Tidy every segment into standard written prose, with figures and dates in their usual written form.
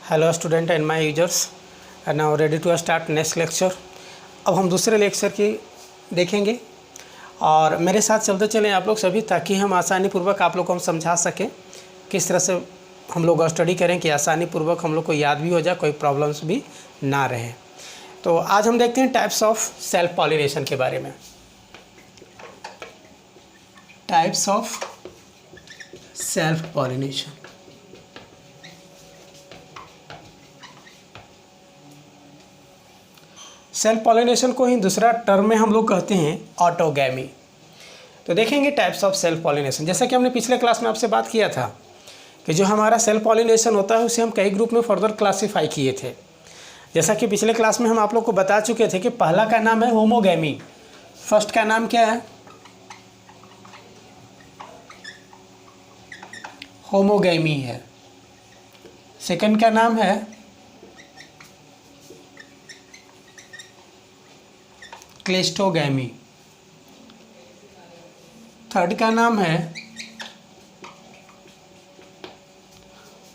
Hello student and my users are now ready to start next lecture. अब हम दूसरे lecture की देखेंगे और मेरे साथ चलते चलें आप लोग सभी, ताकि हम आसानी पूर्वक आप लोग को हम समझा सकें किस तरह से हम लोग स्टडी करें कि आसानी पूर्वक हम लोग को याद भी हो जाए, कोई प्रॉब्लम्स भी ना रहे। तो आज हम देखते हैं टाइप्स ऑफ सेल्फ पॉलिनेशन के बारे में। Types of self pollination. Self pollination को ही दूसरा टर्म में हम लोग कहते हैं ऑटोगैमी। तो देखेंगे टाइप्स ऑफ सेल्फ पॉलिनेशन। जैसा कि हमने पिछले क्लास में आपसे बात किया था कि जो हमारा सेल्फ पॉलिनेशन होता है उसे हम कई ग्रुप में फर्दर क्लासीफाई किए थे। जैसा कि पिछले क्लास में हम आप लोग को बता चुके थे कि पहला का नाम है होमोगैमी। फर्स्ट का नाम क्या है? होमोगैमी है। सेकंड का नाम है क्लेस्टोगैमी। थर्ड का नाम है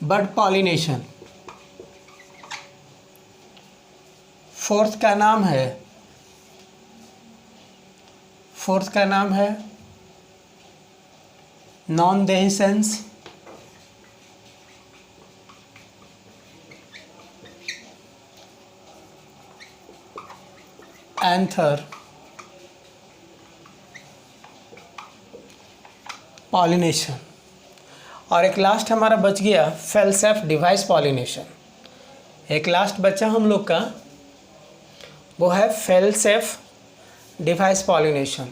बड पॉलिनेशन। फोर्थ का नाम है नॉन देहिसेंस। Anther pollination. और एक लास्ट हमारा बच गया फेल सेल्फ डिवाइस पॉलिनेशन। एक लास्ट बच्चा हम लोग का वो है फेल सेल्फ डिवाइस पॉलिनेशन।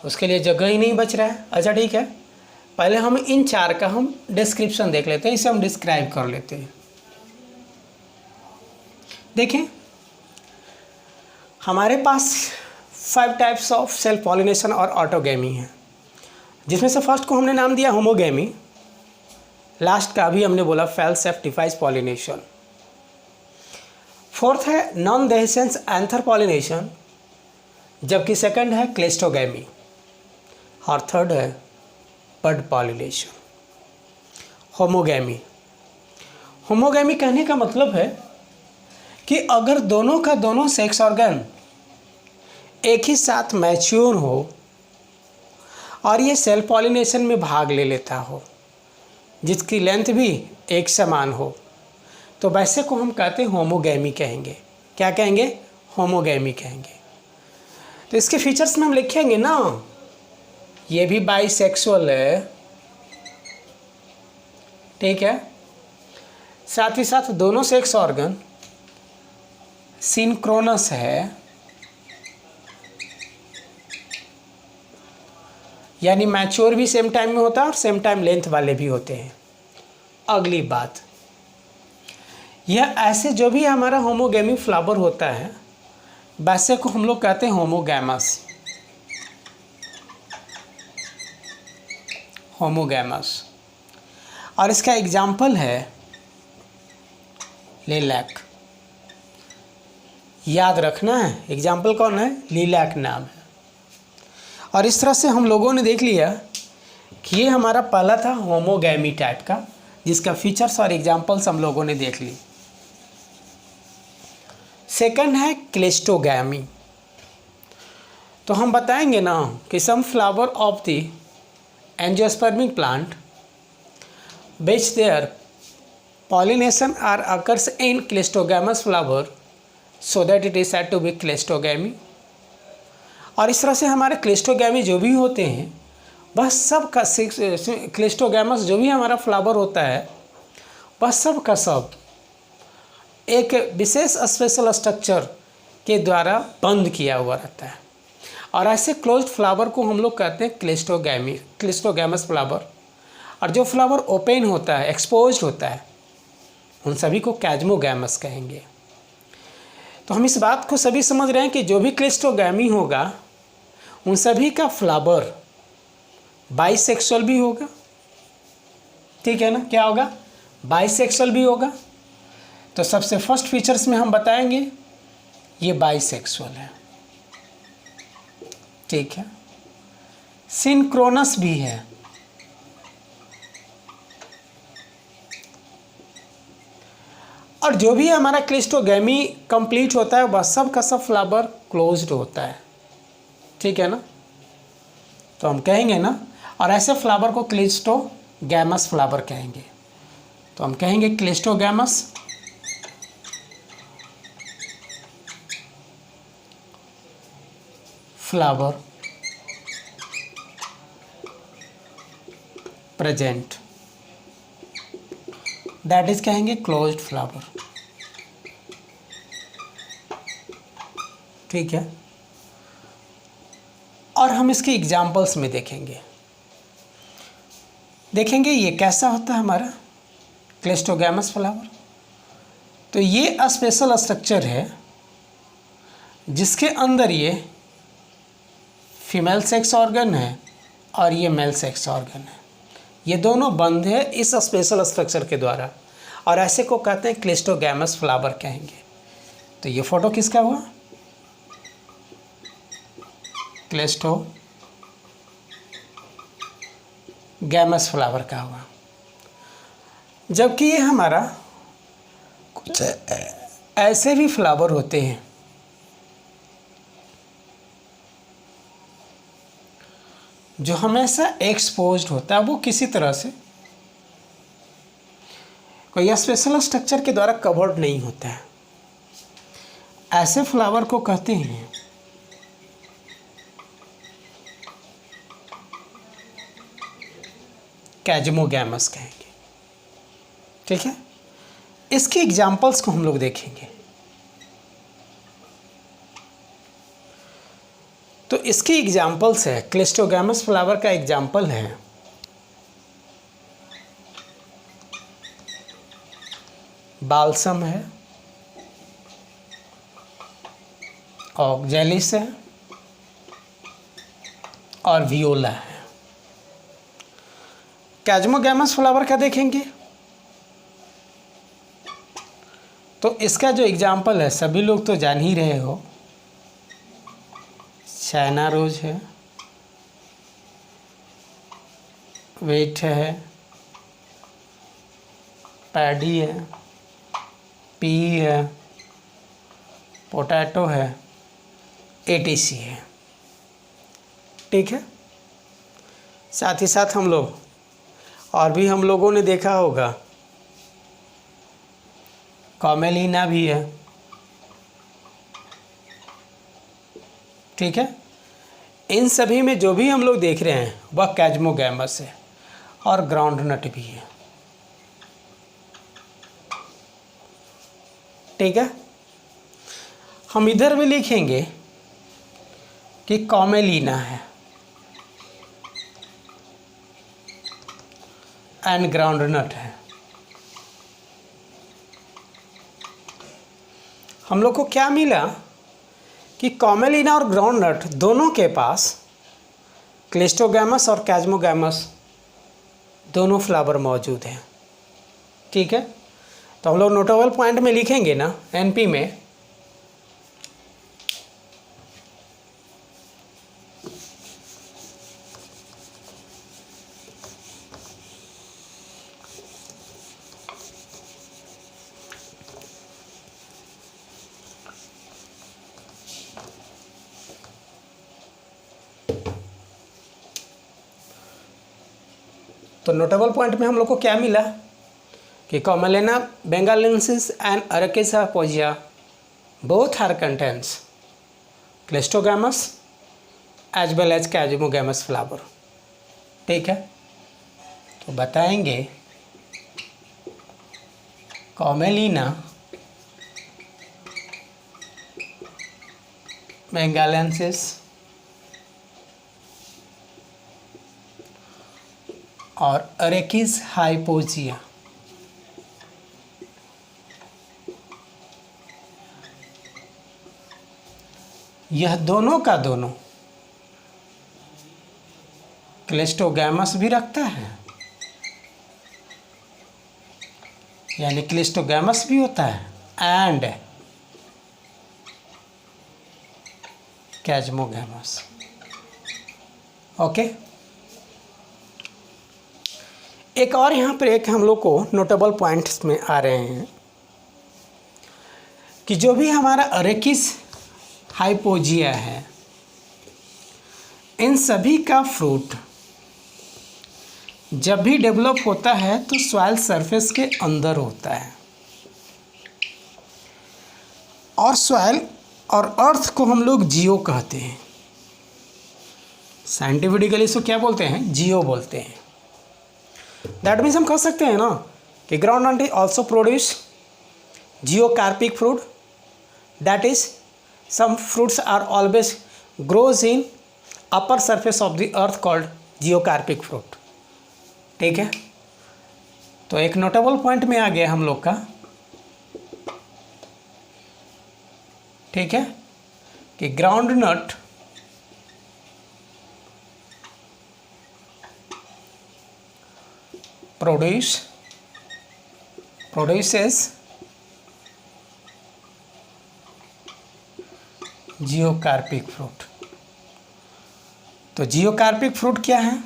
उसके लिए जगह ही नहीं बच रहा है। अच्छा ठीक है, पहले हम इन चार का हम डिस्क्रिप्शन देख लेते हैं, इसे हम डिस्क्राइब कर लेते हैं। देखें, हमारे पास 5 टाइप्स ऑफ सेल्फ पॉलिनेशन और ऑटोगैमी है, जिसमें से फर्स्ट को हमने नाम दिया होमोगैमी, लास्ट का भी हमने बोला fail self device pollination. Fourth है नॉन देहिसेंस एंथर पॉलिनेशन, जबकि सेकंड है क्लेस्टोगैमी और थर्ड है बड पॉलिनेशन। होमोगैमी कहने का मतलब है कि अगर दोनों का दोनों सेक्स ऑर्गन एक ही साथ मैच्योर हो और ये सेल्फ पॉलिनेशन में भाग ले लेता हो, जिसकी लेंथ भी एक समान हो, तो वैसे को हम कहते हैं होमोगैमी कहेंगे। क्या कहेंगे? होमोगैमी कहेंगे। तो इसके फीचर्स में हम लिखेंगे ना, ये भी बाइसेक्सुअल है, ठीक है, साथ ही साथ दोनों सेक्स ऑर्गन सिंक्रोनस है, यानी मैच्योर भी सेम टाइम में होता है और सेम टाइम लेंथ वाले भी होते हैं। अगली बात, यह ऐसे जो भी हमारा होमोगैमी फ्लावर होता है वैसे को हम लोग कहते हैं होमोगैमस। और इसका एग्जाम्पल है लिलैक। याद रखना है, एग्जाम्पल कौन है? लिलैक नाम है। और इस तरह से हम लोगों ने देख लिया कि ये हमारा पहला था होमोगैमी टाइप का, जिसका फीचर्स और एग्जाम्पल्स हम लोगों ने देख ली। सेकंड है क्लेस्टोगैमी। तो हम बताएंगे ना कि some flower of the angiospermic plant which their pollination are occurs in cleistogamous flower, so that it is said to be cleistogamy. और इस तरह से हमारे क्लेस्टोगैमी जो भी होते हैं वह सब का क्लेस्टोगैमस जो भी हमारा फ्लावर होता है वह सब का सब एक विशेष स्पेशल स्ट्रक्चर के द्वारा बंद किया हुआ रहता है। और ऐसे क्लोज्ड फ्लावर को हम लोग कहते हैं क्लेस्टोगैमस फ्लावर। और जो फ्लावर ओपन होता है, एक्सपोज्ड होता है, उन सभी को कैज्मोगैमस कहेंगे। तो हम इस बात को सभी समझ रहे हैं कि जो भी क्लेस्टोगैमी होगा उन सभी का फ्लावर बाइसेक्सुअल भी होगा, ठीक है ना? क्या होगा? बाइसेक्सुअल भी होगा। तो सबसे फर्स्ट फीचर्स में हम बताएंगे ये बाइसेक्सुअल है, ठीक है। सिंक्रोनस भी है, और जो भी हमारा क्लिस्टोगैमी कंप्लीट होता है वह सब का सब फ्लावर क्लोज्ड होता है, ठीक है ना। तो हम कहेंगे ना, और ऐसे फ्लावर को क्लिस्टोगैमस फ्लावर कहेंगे। तो हम कहेंगे cleistogamous flower present, that is कहेंगे क्लोज्ड फ्लावर, ठीक है। और हम इसके एग्जाम्पल्स में देखेंगे ये कैसा होता है हमारा क्लिस्टोगैमस फ्लावर। तो ये स्पेशल स्ट्रक्चर है जिसके अंदर ये फीमेल सेक्स ऑर्गन है और ये मेल सेक्स ऑर्गन है, ये दोनों बंद है इस स्पेशल स्ट्रक्चर के द्वारा, और ऐसे को कहते हैं क्लिस्टोगैमस फ्लावर कहेंगे। तो ये फोटो किसका हुआ, क्लिस्टोगैमस फ्लावर का हुआ। जबकि ये हमारा कुछ ऐसे भी फ्लावर होते हैं जो हमेशा एक्सपोज्ड होता है, वो किसी तरह से कोई स्पेशल स्ट्रक्चर के द्वारा कवर्ड नहीं होता है। ऐसे फ्लावर को कहते हैं कैजमोगैमस कहेंगे, ठीक है। इसके एग्जाम्पल्स को हम लोग देखेंगे। तो इसकी एग्जाम्पल्स है, क्लिस्टोगैमस फ्लावर का एग्जाम्पल है बाल्सम है, ऑक्जेलिस है और वियोला है। कैजमोगैमस फ्लावर का देखेंगे तो इसका जो एग्जाम्पल है सभी लोग तो जान ही रहे हो, चाइना रोज है, वेट है, पैडी है, पी है, पोटैटो है, एटीसी है, ठीक है। साथ ही साथ हम लोग और भी हम लोगों ने देखा होगा कॉमेलिना भी है, ठीक है। इन सभी में जो भी हम लोग देख रहे हैं वह कैजमोगैमस है, और ग्राउंड नट भी है, ठीक है। हम इधर भी लिखेंगे कि कॉमेलिना है एंड ग्राउंड नट है। हम लोग को क्या मिला कि कॉमेलिना और ग्राउंड नट दोनों के पास क्लिस्टोगैमस और कैजमोगैमस दोनों फ्लावर मौजूद हैं, ठीक है। तो हम लोग नोटेबल पॉइंट में लिखेंगे ना एनपी में, तो नोटेबल पॉइंट में हम लोग को क्या मिला कि Commelina benghalensis and Arachis hypogaea both are contents cleistogamous as well as chasmogamous flower, ठीक है। तो बताएंगे कॉमेलिना बेंगालेंसिस और अरेकिस हाइपोजिया यह दोनों का दोनों क्लिस्टोगैमस भी रखता है, यानी क्लिस्टोगैमस भी होता है एंड कैजमोगैमस, ओके। एक और यहाँ पर एक हम लोग को नोटेबल पॉइंट्स में आ रहे हैं कि जो भी हमारा अरेकिस हाइपोजिया है, इन सभी का फ्रूट जब भी डेवलप होता है तो सॉइल सरफेस के अंदर होता है, और सॉइल और अर्थ को हम लोग जियो कहते हैं। साइंटिफिकली इसको क्या बोलते हैं? जियो बोलते हैं। दैट मीन्स हम कह सकते हैं ना कि ground nut also produce geocarpic fruit, that is some fruits are always grows in upper surface of the earth called geocarpic fruit. ठीक है, तो एक नोटेबल पॉइंट में आ गया हम लोग का। ठीक है, कि ग्राउंड नट प्रोड्यूसेस जियोकार्पिक फ्रूट। तो जियोकार्पिक फ्रूट क्या है?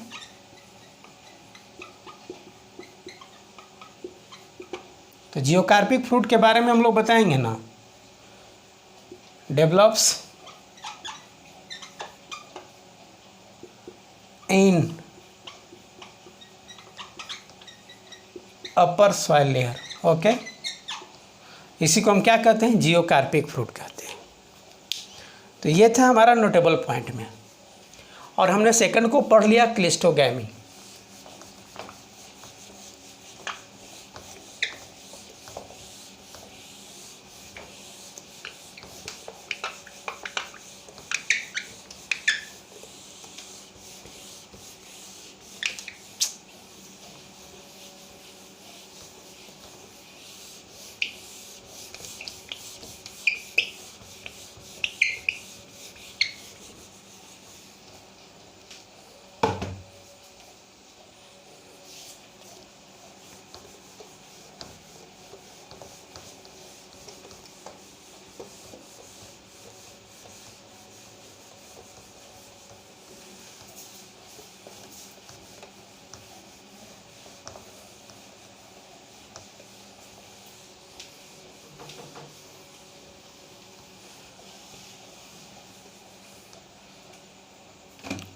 तो जियोकार्पिक फ्रूट के बारे में हम लोग बताएंगे ना। Develops in upper soil layer. Okay, इसी को हम क्या कहते हैं? जियोकार्पिक फ्रूट कहते हैं। तो ये था हमारा नोटेबल पॉइंट में, और हमने सेकंड को पढ़ लिया, क्लिस्टोगैमी।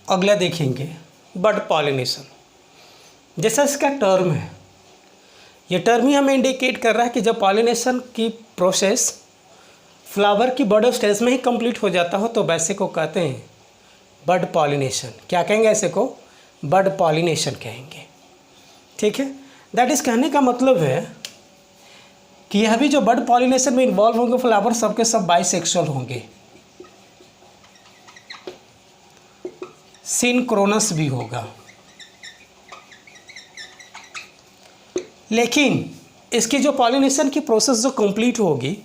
अगला देखेंगे बड पॉलिनेशन। जैसा इसका टर्म है, ये टर्म ही हमें इंडिकेट कर रहा है कि जब पॉलिनेशन की प्रोसेस फ्लावर की बड स्टेज में ही कंप्लीट हो जाता हो तो वैसे को कहते हैं बड पॉलिनेशन। क्या कहेंगे? ऐसे को बड पॉलिनेशन कहेंगे। ठीक है, दैट इज़ कहने का मतलब है कि यह भी जो बड पॉलिनेशन में इन्वॉल्व होंगे फ्लावर सबके सब बाइसेक्सुअल होंगे, सिनक्रोनस भी होगा। लेकिन इसकी जो पॉलिनेशन की प्रोसेस जो कंप्लीट होगी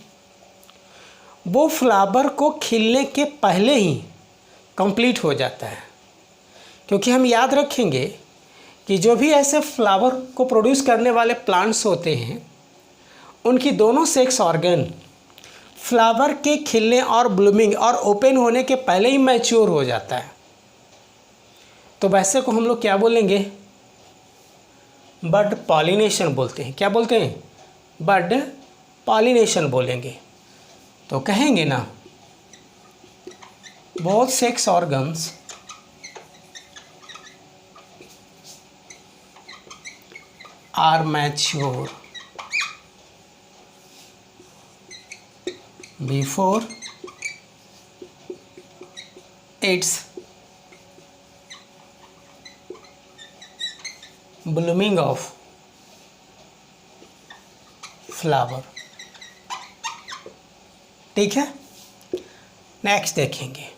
वो फ्लावर को खिलने के पहले ही कंप्लीट हो जाता है, क्योंकि हम याद रखेंगे कि जो भी ऐसे फ्लावर को प्रोड्यूस करने वाले प्लांट्स होते हैं उनकी दोनों सेक्स ऑर्गन फ्लावर के खिलने और ब्लूमिंग और ओपन होने के पहले ही मैच्योर हो जाता है। तो वैसे को हम लोग क्या बोलेंगे? बड पॉलिनेशन बोलते हैं। क्या बोलते हैं? बड पॉलिनेशन बोलेंगे। तो कहेंगे ना, both sex organs are mature before its blooming of flower. ठीक है, नेक्स्ट देखेंगे।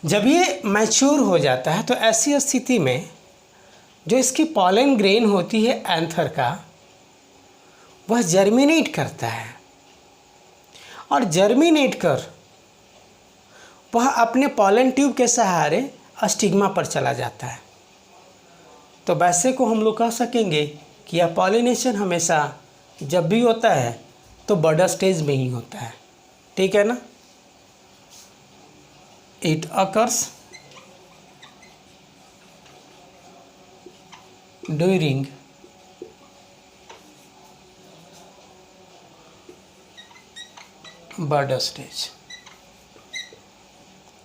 जब ये मैच्योर हो जाता है तो ऐसी स्थिति में जो इसकी पॉलन ग्रेन होती है एंथर का, वह जर्मिनेट करता है, और जर्मिनेट कर वह अपने पॉलन ट्यूब के सहारे स्टिग्मा पर चला जाता है। तो वैसे को हम लोग कह सकेंगे कि यह पॉलिनेशन हमेशा जब भी होता है तो बड स्टेज में ही होता है। ठीक है ना? It occurs during bud stage.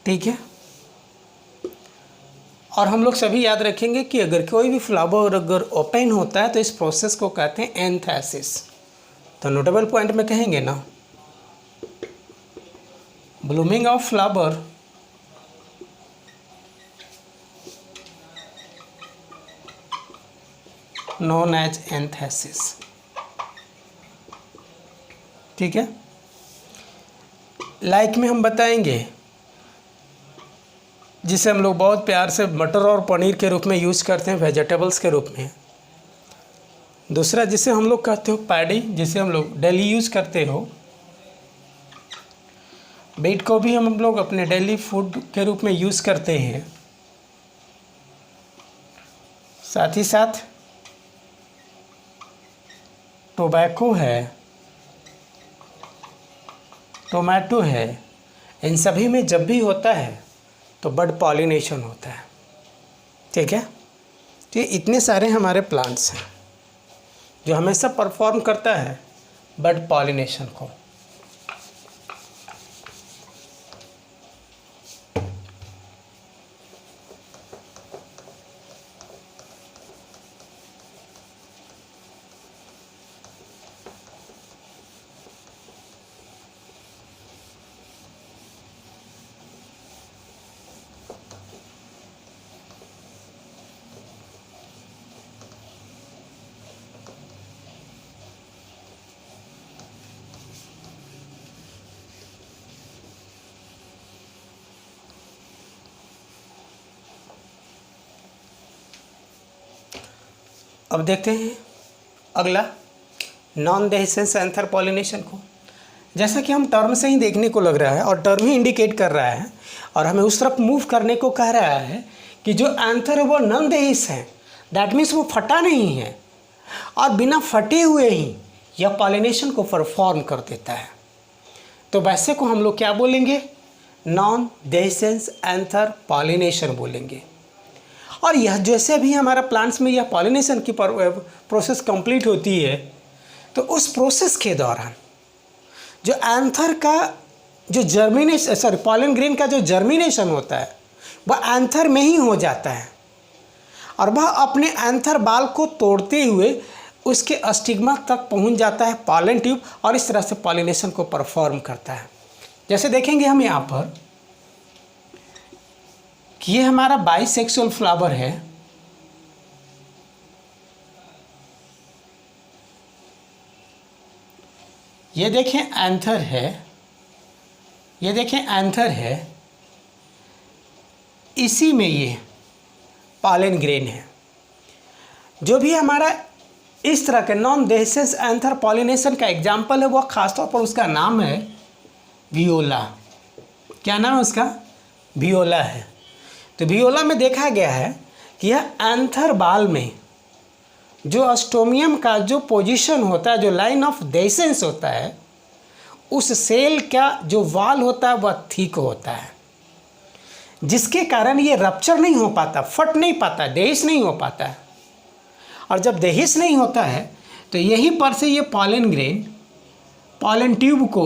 ठीक है, और हम लोग सभी याद रखेंगे कि अगर कोई भी फ्लावर अगर ओपन होता है तो इस प्रोसेस को कहते हैं एंथैसिस। तो नोटेबल पॉइंट में कहेंगे ना, blooming of flower known as anthesis. ठीक है, लाइक में हम बताएंगे जिसे हम लोग बहुत प्यार से मटर और पनीर के रूप में यूज़ करते हैं, वेजिटेबल्स के रूप में। दूसरा जिसे हम लोग कहते हो पैडी, जिसे हम लोग डेली यूज़ करते हो। बीट को भी हम लोग अपने डेली फूड के रूप में यूज़ करते हैं। साथ ही साथ टोबैको है, टोमेटो है, इन सभी में जब भी होता है तो बड पॉलिनेशन होता है। ठीक है, तो ये इतने सारे हमारे प्लांट्स हैं जो हमेशा परफॉर्म करता है बड पॉलिनेशन को। अब देखते हैं अगला नॉन डेहिसेंस एंथर पॉलिनेशन को। जैसा कि हम टर्म से ही देखने को लग रहा है और टर्म ही इंडिकेट कर रहा है और हमें उस तरफ मूव करने को कह रहा है कि जो एंथर है वो नॉन डेहिस है। दैट मीन्स वो फटा नहीं है और बिना फटे हुए ही यह पॉलिनेशन को परफॉर्म कर देता है। तो वैसे को हम लोग क्या बोलेंगे? नॉन डेहिसेंस एंथर पॉलिनेशन बोलेंगे। और यह जैसे भी हमारा प्लांट्स में यह पॉलिनेशन की प्रोसेस कंप्लीट होती है तो उस प्रोसेस के दौरान जो एंथर का जो जर्मिनेशन पॉलन ग्रेन का जो जर्मिनेशन होता है वह एंथर में ही हो जाता है और वह अपने एंथर बाल को तोड़ते हुए उसके स्टिग्मा तक पहुंच जाता है पॉलन ट्यूब और इस तरह से पॉलिनेशन को परफॉर्म करता है। जैसे देखेंगे हम यहाँ पर कि ये हमारा बाइसेक्सुअल फ्लावर है। ये देखें एंथर है, ये देखें एंथर है, इसी में ये पॉलन ग्रेन है। जो भी हमारा इस तरह के नॉन डेहिसेंस एंथर पॉलिनेशन का एग्जाम्पल है वह खासतौर पर उसका नाम है वियोला। क्या नाम है उसका? वियोला है। तो वियोला में देखा गया है कि यह एंथर बाल में जो अस्टोमियम का जो पोजीशन होता है, जो लाइन ऑफ डेहिसेंस होता है, उस सेल का जो वाल होता है वह थिक होता है, जिसके कारण ये रप्चर नहीं हो पाता, फट नहीं पाता, डेहिस नहीं हो पाता है। और जब डेहिस नहीं होता है तो यहीं पर से ये पॉलन ग्रेन पॉलन ट्यूब को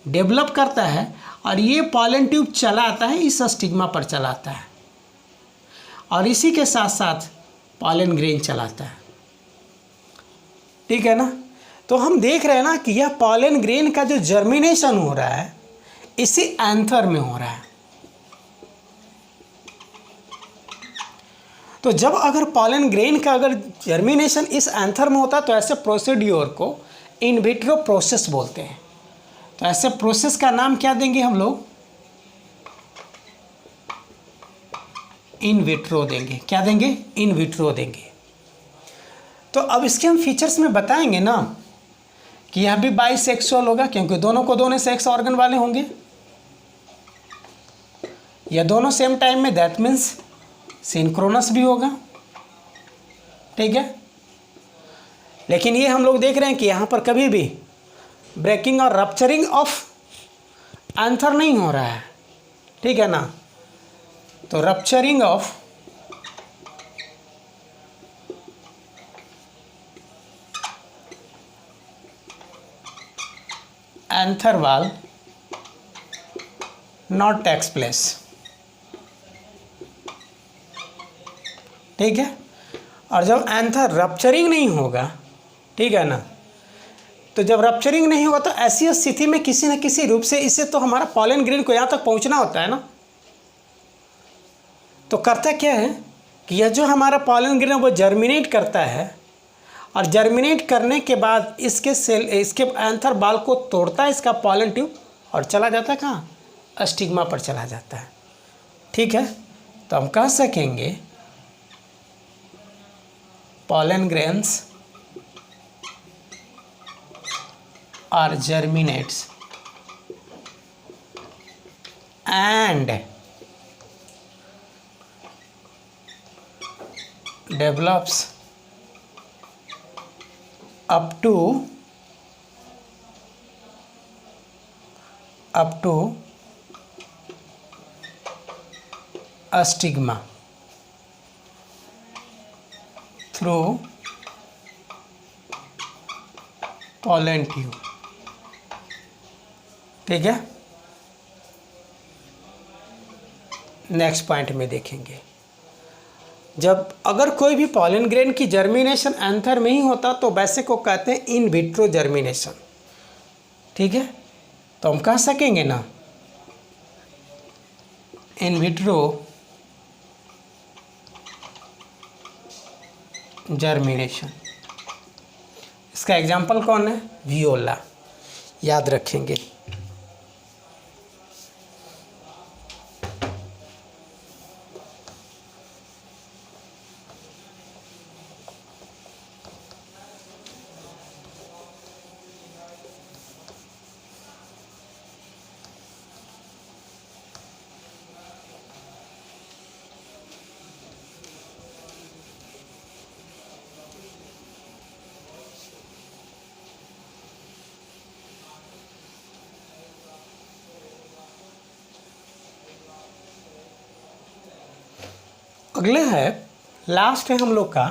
डेवलप करता है और ये पॉलन ट्यूब चलाता है, इस स्टिग्मा पर चलाता है और इसी के साथ साथ पॉलन ग्रेन चलाता है। ठीक है ना? तो हम देख रहे हैं ना कि यह पॉलन ग्रेन का जो जर्मिनेशन हो रहा है इसी एंथर में हो रहा है। तो जब अगर पॉलन ग्रेन का अगर जर्मिनेशन इस एंथर में होता है तो ऐसे प्रोसीड्यूर को इन विट्रो प्रोसेस बोलते हैं। तो ऐसे प्रोसेस का नाम क्या देंगे हम लोग? इन विट्रो देंगे। क्या देंगे? इन विट्रो देंगे। तो अब इसके हम फीचर्स में बताएंगे ना कि यह भी बाइसेक्सुअल होगा क्योंकि दोनों को दोनों सेक्स ऑर्गन वाले होंगे, या दोनों सेम टाइम में, दैट मीन्स सिंक्रोनस भी होगा। ठीक है, लेकिन ये हम लोग देख रहे हैं कि यहाँ पर कभी भी ब्रेकिंग और रप्चरिंग ऑफ एंथर नहीं हो रहा है। ठीक है ना? तो रप्चरिंग ऑफ एंथर वाल नॉट टेक्स प्लेस। ठीक है, और जब एंथर रप्चरिंग नहीं होगा, ठीक है ना, तो जब रप्चरिंग नहीं होगा तो ऐसी स्थिति में किसी न किसी रूप से इसे तो हमारा पॉलन ग्रेन को यहाँ तक पहुँचना होता है ना। तो करता क्या है कि यह जो हमारा पॉलन ग्रेन वो जर्मिनेट करता है, और जर्मिनेट करने के बाद इसके एंथर बाल को तोड़ता है, इसका पॉलन ट्यूब, और चला जाता है कहाँ, स्टिग्मा पर चला जाता है। ठीक है, तो हम कह सकेंगे pollen grains are germinates and develops up to a stigma through pollen tube। ठीक है, नेक्स्ट पॉइंट में देखेंगे, जब अगर कोई भी पॉलन ग्रेन की जर्मिनेशन एंथर में ही होता तो वैसे को कहते हैं इन विट्रो जर्मिनेशन। ठीक है, तो हम कह सकेंगे ना इन विट्रो जर्मिनेशन। इसका एग्जाम्पल कौन है, वियोला, याद रखेंगे। अगले है, लास्ट है हम लोग का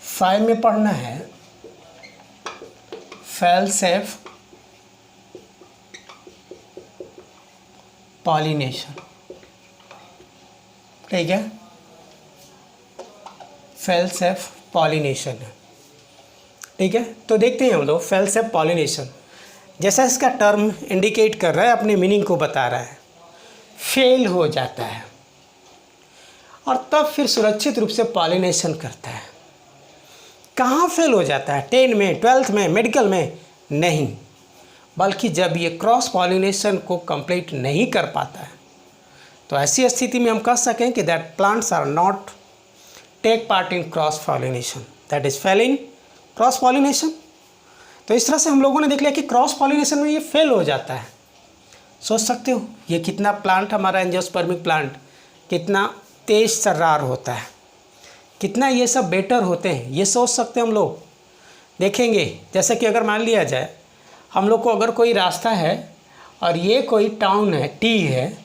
5 में पढ़ना है फेल सेफ पॉलिनेशन। ठीक है, फेल सेफ पॉलिनेशन है। ठीक है, तो देखते हैं हम लोग फेल सेफ पॉलिनेशन। जैसा इसका टर्म इंडिकेट कर रहा है, अपने मीनिंग को बता रहा है, फेल हो जाता है और तब फिर सुरक्षित रूप से पॉलिनेशन करता है। कहाँ फेल हो जाता है, 10 में, 12th में, मेडिकल में? नहीं, बल्कि जब ये क्रॉस पॉलिनेशन को कंप्लीट नहीं कर पाता है, तो ऐसी स्थिति में हम कह सकें कि that plants are not take part in cross pollination, that is fail in cross pollination. तो इस तरह से हम लोगों ने देख लिया कि क्रॉस पॉलिनेशन में ये फेल हो जाता है। सोच सकते हो ये कितना प्लांट, हमारा एंजियोस्पर्मिक प्लांट कितना तेज तर्रार होता है, कितना ये सब बेटर होते हैं, ये सोच सकते हैं हम लोग। देखेंगे जैसे कि अगर मान लिया जाए हम लोग को अगर कोई रास्ता है और ये कोई टाउन है, टी है,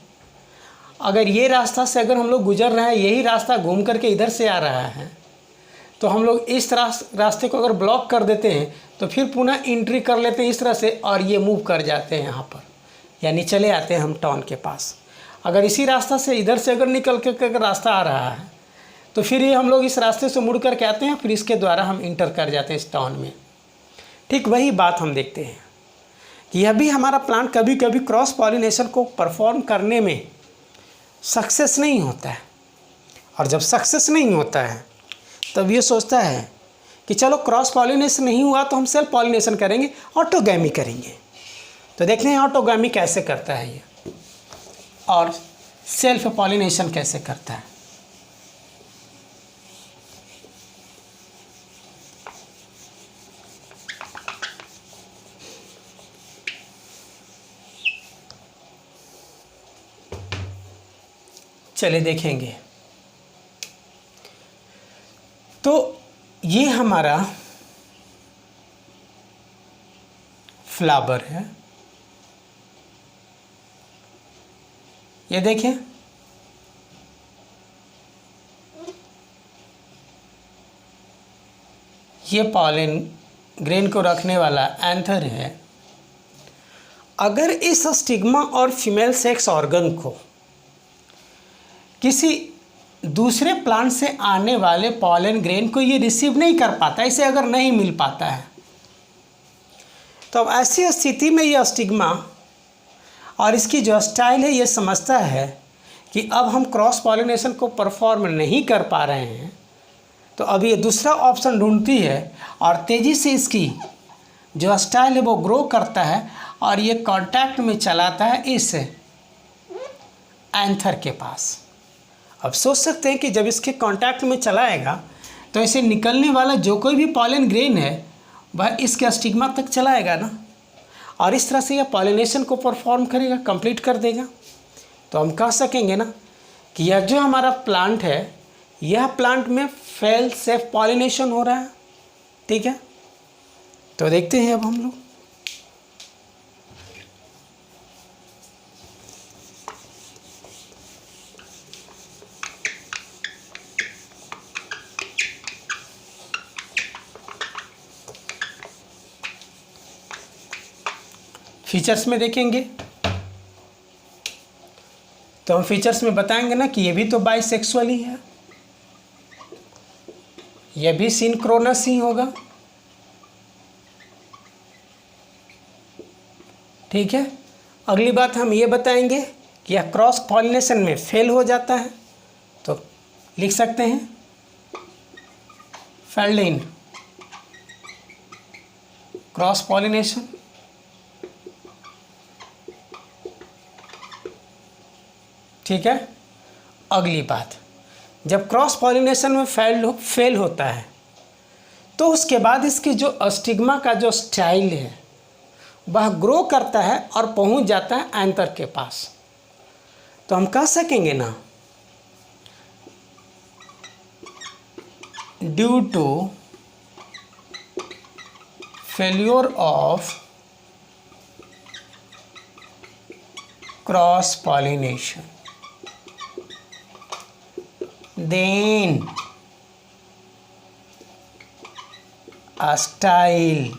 अगर ये रास्ता से अगर हम लोग गुजर रहे हैं, यही रास्ता घूम करके इधर से आ रहा है, तो हम लोग इस रास्ते को अगर ब्लॉक कर देते हैं तो फिर पुनः एंट्री कर लेते हैं इस तरह से, और ये मूव कर जाते हैं यहाँ पर, यानी चले आते हैं हम टाउन के पास। अगर इसी रास्ता से इधर से अगर निकल के अगर रास्ता आ रहा है तो फिर ये हम लोग इस रास्ते से मुड़ कर के आते हैं, फिर इसके द्वारा हम इंटर कर जाते हैं इस टाउन में। ठीक वही बात हम देखते हैं कि यह भी हमारा प्लांट कभी कभी क्रॉस पॉलिनेशन को परफॉर्म करने में सक्सेस नहीं होता है, और जब सक्सेस नहीं होता है तब ये सोचता है कि चलो क्रॉस पॉलिनेशन नहीं हुआ तो हम सेल्फ पॉलिनेशन करेंगे, ऑटोगैमी करेंगे। तो देखते हैं ऑटोगैमी कैसे करता है ये, और सेल्फ पॉलिनेशन कैसे करता है। चलिए देखेंगे। तो ये हमारा फ्लावर है, ये देखें, ये पॉलन ग्रेन को रखने वाला एंथर है, अगर इस स्टिग्मा और फीमेल सेक्स ऑर्गन को किसी दूसरे प्लांट से आने वाले पॉलन ग्रेन को ये रिसीव नहीं कर पाता, इसे अगर नहीं मिल पाता है, तो अब ऐसी स्थिति में ये स्टिग्मा और इसकी जो स्टाइल है ये समझता है कि अब हम क्रॉस पॉलिनेशन को परफॉर्म नहीं कर पा रहे हैं, तो अब ये दूसरा ऑप्शन ढूंढती है और तेज़ी से इसकी जो स्टाइल है वो ग्रो करता है और ये कांटेक्ट में चलाता है इस एंथर के पास। अब सोच सकते हैं कि जब इसके कांटेक्ट में चलाएगा तो इसे निकलने वाला जो कोई भी पॉलन ग्रेन है वह इसके स्टिग्मा तक चलाएगा ना, और इस तरह से यह पॉलिनेशन को परफॉर्म करेगा, कंप्लीट कर देगा। तो हम कह सकेंगे ना कि यह जो हमारा प्लांट है यह प्लांट में फेल सेल्फ पॉलिनेशन हो रहा है। ठीक है, तो देखते हैं अब हम लोग। फीचर्स में देखेंगे तो हम फीचर्स में बताएंगे ना कि ये भी तो बाइसेक्सुअल ही है, यह भी सिंक्रोनस ही होगा। ठीक है, अगली बात हम ये बताएंगे कि यह क्रॉस पॉलिनेशन में फेल हो जाता है, तो लिख सकते हैं फेल्ड इन क्रॉस पॉलिनेशन। ठीक है, अगली बात, जब क्रॉस पॉलिनेशन में फेल होता है तो उसके बाद इसकी जो स्टिग्मा का जो स्टाइल है वह ग्रो करता है और पहुंच जाता है एंथर के पास। तो हम कह सकेंगे ना, due to failure of cross pollination, then a style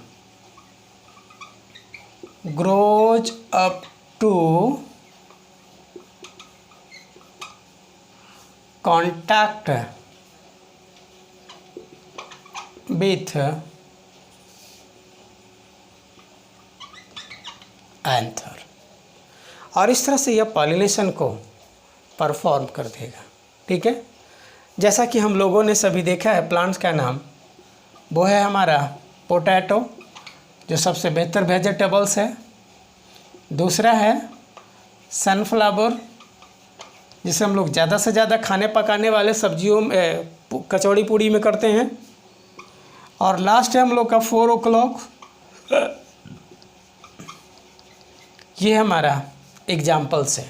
grows up to contact with anther, और इस तरह से यह पॉलिनेशन को परफॉर्म कर देगा। ठीक है, जैसा कि हम लोगों ने सभी देखा है, प्लांट्स का नाम वो है हमारा पोटैटो, जो सबसे बेहतर वेजिटेबल्स है। दूसरा है सनफ्लावर, जिसे हम लोग ज़्यादा से ज़्यादा खाने पकाने वाले सब्जियों में, कचौड़ी पूड़ी में करते हैं। और लास्ट है हम लोग का 4 o'clock, ये हमारा एग्जाम्पल्स है।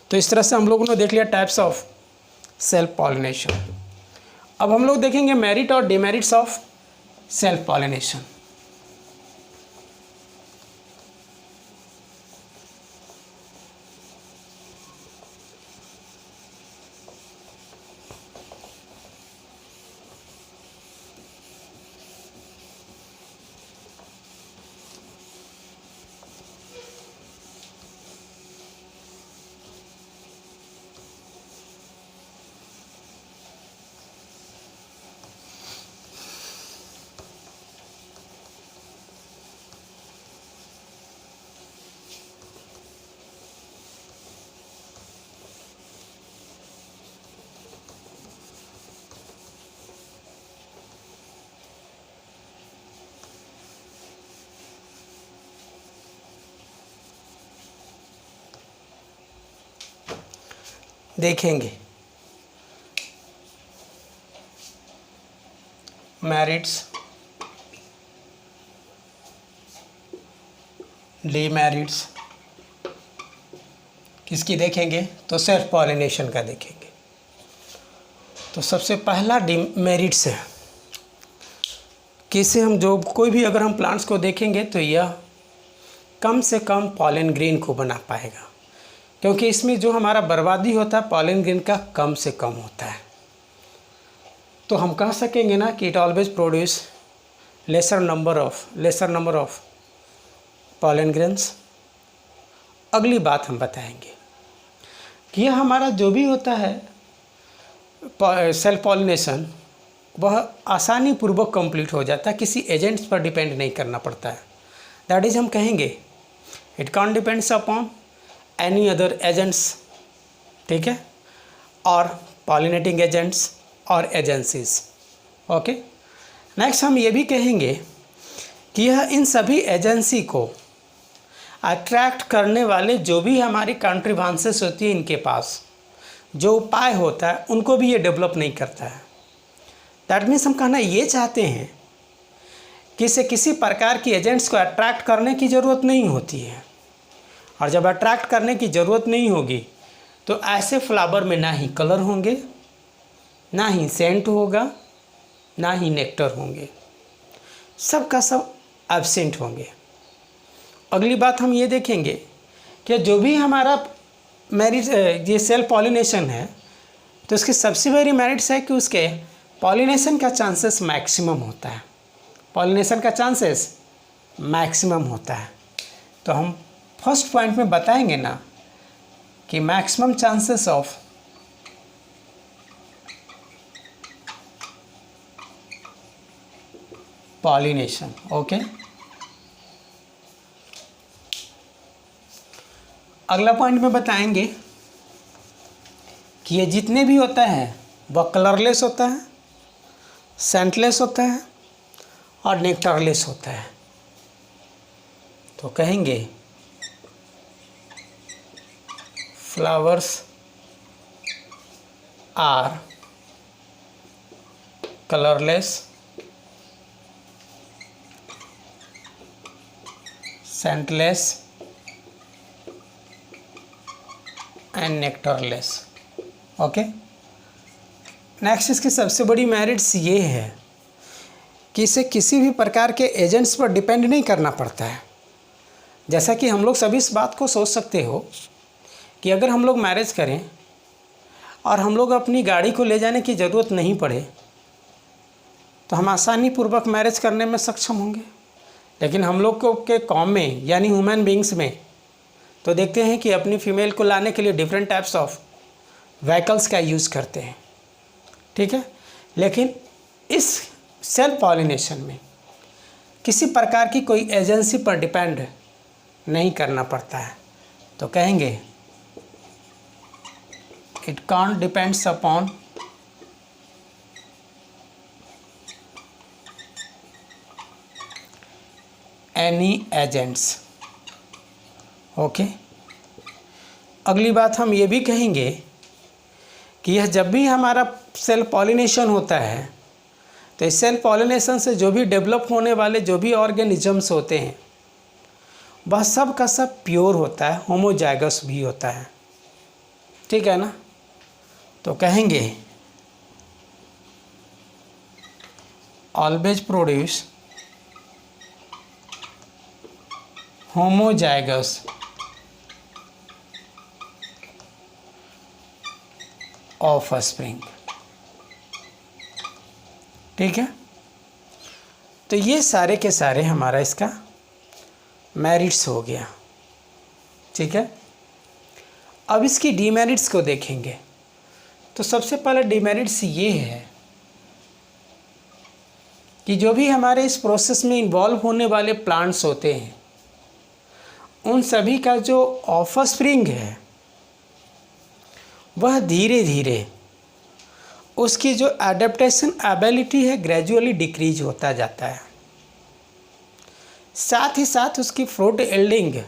तो इस तरह से हम लोगों ने देख लिया टाइप्स ऑफ सेल्फ पॉलिनेशन। अब हम लोग देखेंगे मेरिट और डिमेरिट्स ऑफ सेल्फ पॉलिनेशन। देखेंगे मेरिट्स, डिमेरिट्स किसकी देखेंगे, तो सेल्फ पॉलिनेशन का देखेंगे। तो सबसे पहला डिमेरिट्स है कि इसे हम जो कोई भी अगर हम प्लांट्स को देखेंगे तो यह कम से कम पॉलन ग्रेन को बना पाएगा, क्योंकि इसमें जो हमारा बर्बादी होता है पॉलन ग्रेन का कम से कम होता है। तो हम कह सकेंगे ना कि it always produce laser number of pollen grains. अगली बात हम बताएंगे कि यह हमारा जो भी होता है सेल्फ पॉलिनेशन वह आसानी पूर्वक कंप्लीट हो जाता है, किसी एजेंट्स पर डिपेंड नहीं करना पड़ता है। दैट इज हम कहेंगे it can't depends upon any other agents, ठीक है, और पॉलिनेटिंग एजेंट्स और एजेंसीज। ओके, नेक्स्ट हम ये भी कहेंगे कि यह इन सभी एजेंसी को अट्रैक्ट करने वाले जो भी हमारी कंट्रीब्यूशंस होती है, इनके पास जो उपाय होता है उनको भी ये डेवलप नहीं करता है। दैट मीन्स हम कहना ये चाहते हैं कि इसे किसी प्रकार की एजेंट्स को अट्रैक्ट करने की ज़रूरत नहीं होती है, और जब अट्रैक्ट करने की ज़रूरत नहीं होगी तो ऐसे फ्लावर में ना ही कलर होंगे, ना ही सेंट होगा, ना ही नेक्टर होंगे, सब का सब एब्सेंट होंगे। अगली बात हम ये देखेंगे कि जो भी हमारा ये सेल्फ पॉलिनेशन है तो इसकी सबसे बड़ी मेरिट्स है कि उसके पॉलिनेशन का चांसेस मैक्सिमम होता है, पॉलिनेशन का चांसेस मैक्सिमम होता है। तो हम फर्स्ट पॉइंट में बताएंगे ना कि maximum chances of pollination. Okay, अगला पॉइंट में बताएंगे कि ये जितने भी होता है वह कलरलेस होता है, सेंटलेस होता है और नेक्टरलेस होता है। तो कहेंगे flowers are colourless, scentless and nectarless. Okay, next इसकी सबसे बड़ी मेरिट्स ये है कि इसे किसी भी प्रकार के एजेंट्स पर डिपेंड नहीं करना पड़ता है। जैसा कि हम लोग सभी इस बात को सोच सकते हो कि अगर हम लोग मैरिज करें और हम लोग अपनी गाड़ी को ले जाने की ज़रूरत नहीं पड़े तो हम आसानी पूर्वक मैरिज करने में सक्षम होंगे। लेकिन हम लोग को के कॉम में यानी ह्यूमन बींग्स में तो देखते हैं कि अपनी फीमेल को लाने के लिए डिफरेंट टाइप्स ऑफ व्हीकल्स का यूज़ करते हैं, ठीक है। लेकिन इस सेल्फ पॉलिनेशन में किसी प्रकार की कोई एजेंसी पर डिपेंड नहीं करना पड़ता है। तो कहेंगे it can't depends upon any agents. Okay, अगली बात हम ये भी कहेंगे कि यह जब भी हमारा सेल्फ पॉलिनेशन होता है तो इस सेल्फ पॉलिनेशन से जो भी डेवलप होने वाले जो भी ऑर्गेनिजम्स होते हैं वह सब का सब प्योर होता है, होमोजाइगस भी होता है, ठीक है ना। तो कहेंगे ऑलवेज प्रोड्यूस होमोजाइगस ऑफस्प्रिंग, ठीक है। तो ये सारे के सारे हमारा इसका मेरिट्स हो गया, ठीक है। अब इसकी डीमेरिट्स को देखेंगे। तो सबसे पहले डीमेरिट्स ये है कि जो भी हमारे इस प्रोसेस में इन्वॉल्व होने वाले प्लांट्स होते हैं उन सभी का जो ऑफस्प्रिंग है वह धीरे धीरे उसकी जो एडेप्टेशन एबिलिटी है ग्रेजुअली डिक्रीज होता जाता है। साथ ही साथ उसकी फ्रूट यील्डिंग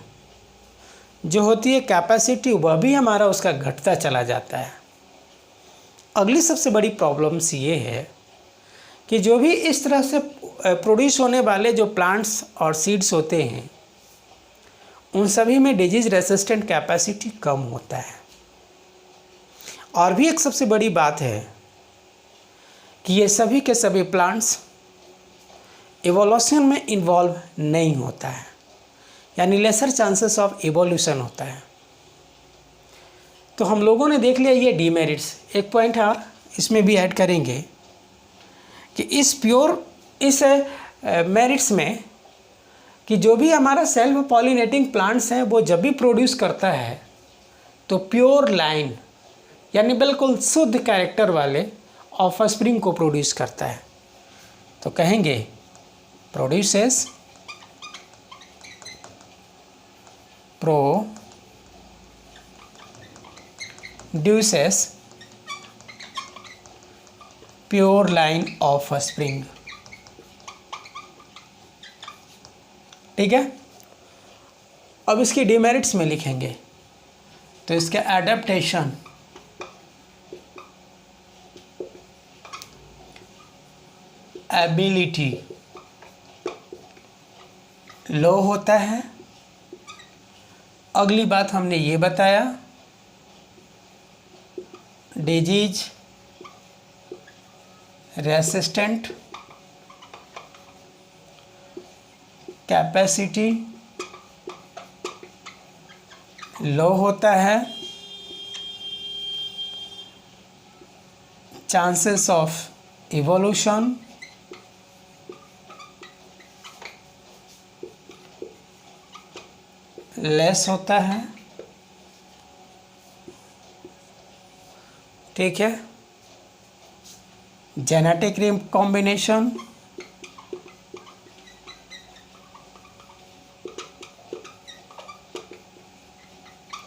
जो होती है कैपेसिटी वह भी हमारा उसका घटता चला जाता है। अगली सबसे बड़ी प्रॉब्लम्स ये है कि जो भी इस तरह से प्रोड्यूस होने वाले जो प्लांट्स और सीड्स होते हैं उन सभी में डिजीज रेसिस्टेंट कैपेसिटी कम होता है। और भी एक सबसे बड़ी बात है कि ये सभी के सभी प्लांट्स इवोल्यूशन में इन्वॉल्व नहीं होता है, यानी लेसर चांसेस ऑफ इवोल्यूशन होता है। तो हम लोगों ने देख लिया ये डीमेरिट्स। एक पॉइंट और इसमें भी ऐड करेंगे कि इस मेरिट्स में कि जो भी हमारा सेल्फ पॉलिनेटिंग प्लांट्स हैं वो जब भी प्रोड्यूस करता है तो प्योर लाइन यानी बिल्कुल शुद्ध कैरेक्टर वाले ऑफस्प्रिंग को प्रोड्यूस करता है। तो कहेंगे प्रोड्यूसेस प्योर लाइन ऑफस्प्रिंग। ठीक है, अब इसकी डिमेरिट्स में लिखेंगे तो इसके एडेप्टेशन एबिलिटी लो होता है। अगली बात हमने ये बताया डिजीज रेसिस्टेंट कैपेसिटी लो होता है। चांसेस ऑफ इवोल्यूशन लेस होता है। ठीक है, जेनेटिक कॉम्बिनेशन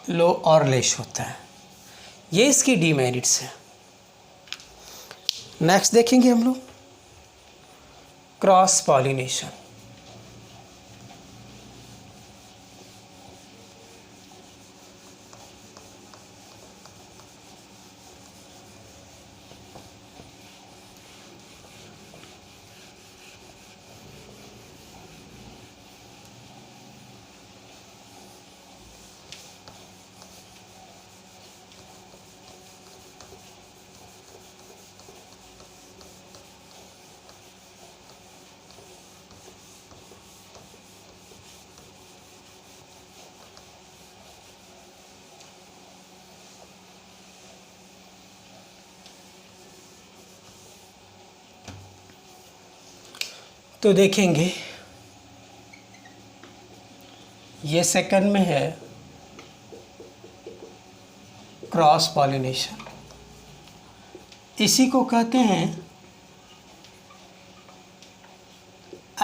लो और लेस होता है। ये इसकी डीमेरिट्स है। नेक्स्ट देखेंगे हम लोग क्रॉस पॉलिनेशन। तो देखेंगे ये सेकंड में है क्रॉस पॉलिनेशन। इसी को कहते हैं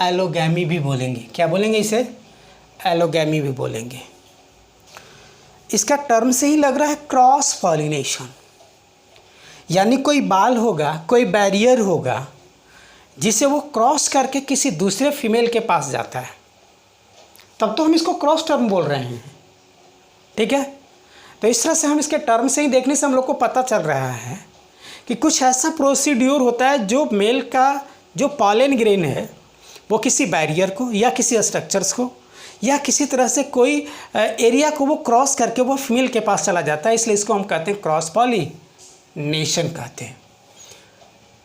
एलोगैमी भी बोलेंगे। क्या बोलेंगे इसे? एलोगैमी भी बोलेंगे। इसका टर्म से ही लग रहा है क्रॉस पॉलिनेशन, यानी कोई बाल होगा, कोई बैरियर होगा जिसे वो क्रॉस करके किसी दूसरे फीमेल के पास जाता है, तब तो हम इसको क्रॉस टर्म बोल रहे हैं। ठीक है, तो इस तरह से हम इसके टर्म से ही देखने से हम लोग को पता चल रहा है कि कुछ ऐसा प्रोसीड्यूर होता है जो मेल का जो पॉलन ग्रेन है वो किसी बैरियर को या किसी स्ट्रक्चर्स को या किसी तरह से कोई एरिया को वो क्रॉस करके वो फीमेल के पास चला जाता है, इसलिए इसको हम कहते हैं क्रॉस पॉलिनेशन कहते हैं।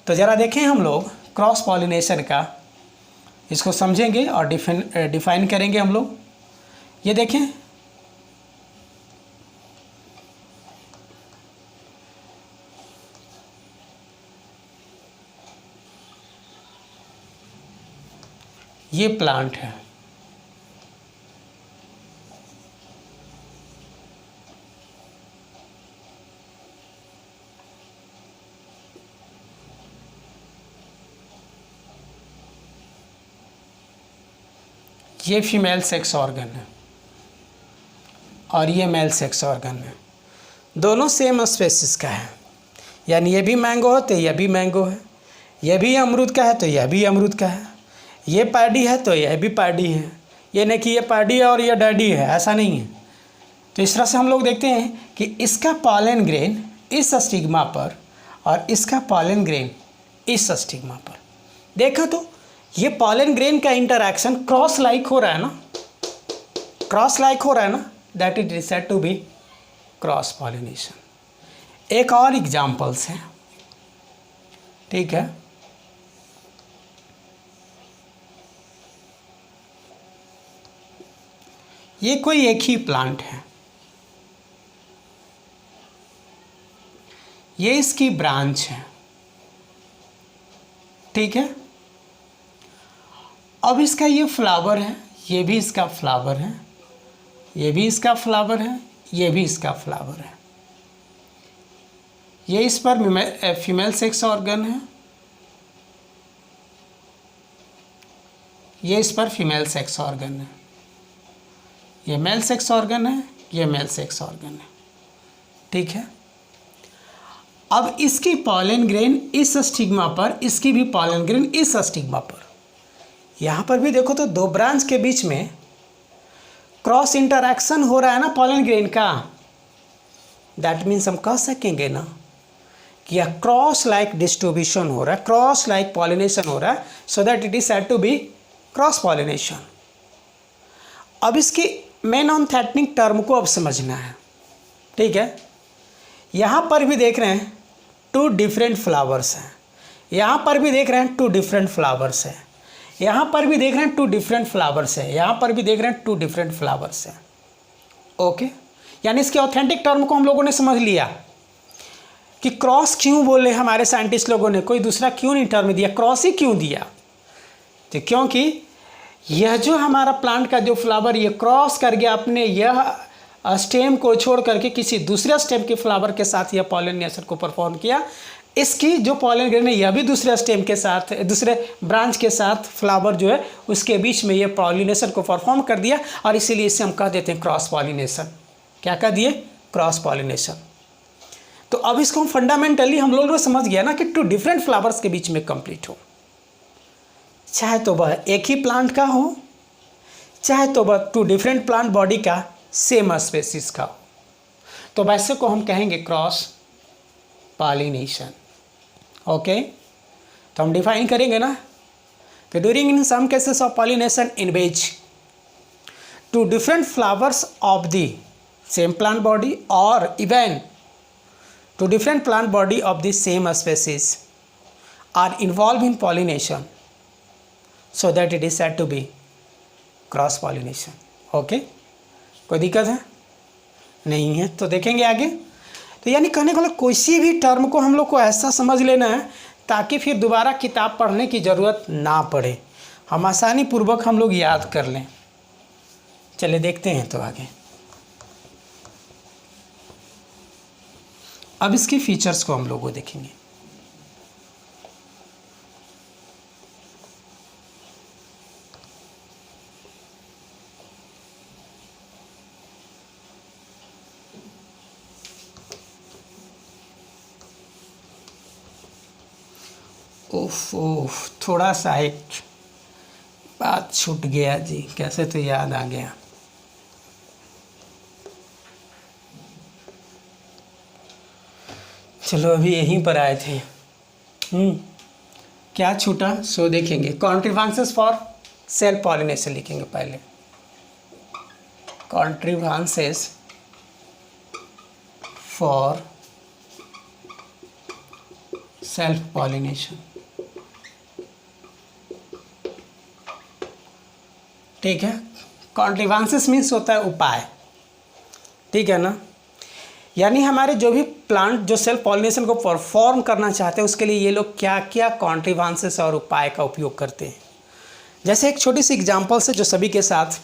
तो ज़रा देखें हम लोग क्रॉस पॉलिनेशन का, इसको समझेंगे और डिफाइन करेंगे हम लोग। ये देखें, ये प्लांट है, ये फीमेल सेक्स ऑर्गन है और ये मेल सेक्स ऑर्गन है। दोनों सेम स्पेसिस का है, यानी ये भी मैंगो है तो यह भी मैंगो है, यह भी अमरूद का है तो यह भी अमरूद का है, ये पैडी है तो यह भी पैडी है। ये नहीं कि ये पैडी है और ये डैडी है, ऐसा नहीं है। तो इस तरह से हम लोग देखते हैं कि इसका पॉलन ग्रेन इस स्टिग्मा पर और इसका पॉलन ग्रेन इस स्टिग्मा पर। देखा तो ये पॉलन ग्रेन का इंटरैक्शन क्रॉस लाइक हो रहा है ना, क्रॉस लाइक हो रहा है ना, that is said to be cross pollination. एक और एग्जाम्पल्स हैं, ठीक है। ये कोई एक ही प्लांट है, ये इसकी ब्रांच है, ठीक है। अब इसका ये फ्लावर है, ये भी इसका फ्लावर है, ये भी इसका फ्लावर है, ये भी इसका फ्लावर है। ये इस पर फीमेल सेक्स ऑर्गन है, ये इस पर फीमेल सेक्स ऑर्गन है, ये मेल सेक्स ऑर्गन है, ये मेल सेक्स ऑर्गन है। ठीक है। अब इसकी पॉलन ग्रेन इस स्टिग्मा पर, इसकी भी पॉलन ग्रेन इस स्टिग्मा पर। यहाँ पर भी देखो तो दो ब्रांच के बीच में क्रॉस इंटरैक्शन हो रहा है ना पॉलन ग्रेन का। दैट मीन्स हम कह सकेंगे ना कि यह क्रॉस लाइक डिस्ट्रीब्यूशन हो रहा है, क्रॉस लाइक पॉलिनेशन हो रहा है, so that it is said to be cross pollination. अब इसकी मेन नॉन थ्रेटनिंग टर्म को अब समझना है। ठीक है। यहाँ पर भी देख रहे हैं टू डिफरेंट फ्लावर्स हैं, यहाँ पर भी देख रहे हैं टू डिफरेंट फ्लावर्स हैं, यहाँ पर भी देख रहे हैं टू डिफरेंट फ्लावर्स हैं, यहाँ पर भी देख रहे हैं टू डिफरेंट फ्लावर्स हैं। ओके, यानी इसके ऑथेंटिक टर्म को हम लोगों ने समझ लिया कि क्रॉस क्यों बोले हमारे साइंटिस्ट लोगों ने, कोई दूसरा क्यों नहीं टर्म दिया, क्रॉस ही क्यों दिया। तो क्योंकि यह जो हमारा प्लांट का जो फ्लावर ये क्रॉस कर गया अपने यह स्टेम को छोड़ करके किसी दूसरे स्टेम के फ्लावर के साथ यह पॉलिनेशन को परफॉर्म किया। इसकी जो पॉलन ग्रेन है यह भी दूसरे स्टेम के साथ, दूसरे ब्रांच के साथ फ्लावर जो है उसके बीच में यह पॉलिनेशन को परफॉर्म कर दिया, और इसीलिए इसे हम कह देते हैं क्रॉस पॉलिनेशन। क्या कह दिए? Cross pollination. तो अब इसको हम फंडामेंटली हम लोग समझ गया ना कि टू डिफरेंट फ्लावर्स के बीच में कंप्लीट हो, चाहे तो वह एक ही प्लांट का हो, चाहे तो वह टू डिफरेंट प्लांट बॉडी का सेम स्पेसिस का हो, तो वैसे को हम कहेंगे क्रॉस पॉलिनेशन। ओके, तो हम डिफाइन करेंगे ना कि during in some cases of pollination in which two different flowers of the same plant body और even two different plant body of the same species are involve in pollination, so that it is said to be cross pollination. Okay, कोई दिक्कत है? नहीं है तो देखेंगे आगे। तो यानी कहने को कोई भी टर्म को हम लोग को ऐसा समझ लेना है ताकि फिर दोबारा किताब पढ़ने की ज़रूरत ना पड़े, हम आसानी पूर्वक हम लोग याद कर लें। चलिए देखते हैं तो आगे। अब इसके फीचर्स को हम लोग को देखेंगे। ओफ थोड़ा सा एक बात छूट गया जी, कैसे तो याद आ गया। चलो अभी यहीं पर आए थे। क्या छूटा सो देखेंगे। कॉन्ट्रीब्यूशंस फॉर सेल्फ पॉलिनेशन लिखेंगे पहले। Contributions for self pollination. ठीक है, कॉन्ट्रीब्यूशंस मीन्स होता है उपाय। ठीक है ना, यानी हमारे जो भी प्लांट जो सेल्फ पॉलिनेशन को परफॉर्म करना चाहते हैं उसके लिए ये लोग क्या क्या कॉन्ट्रीब्यूशंस और उपाय का उपयोग करते हैं। जैसे एक छोटी सी एग्जांपल से जो सभी के साथ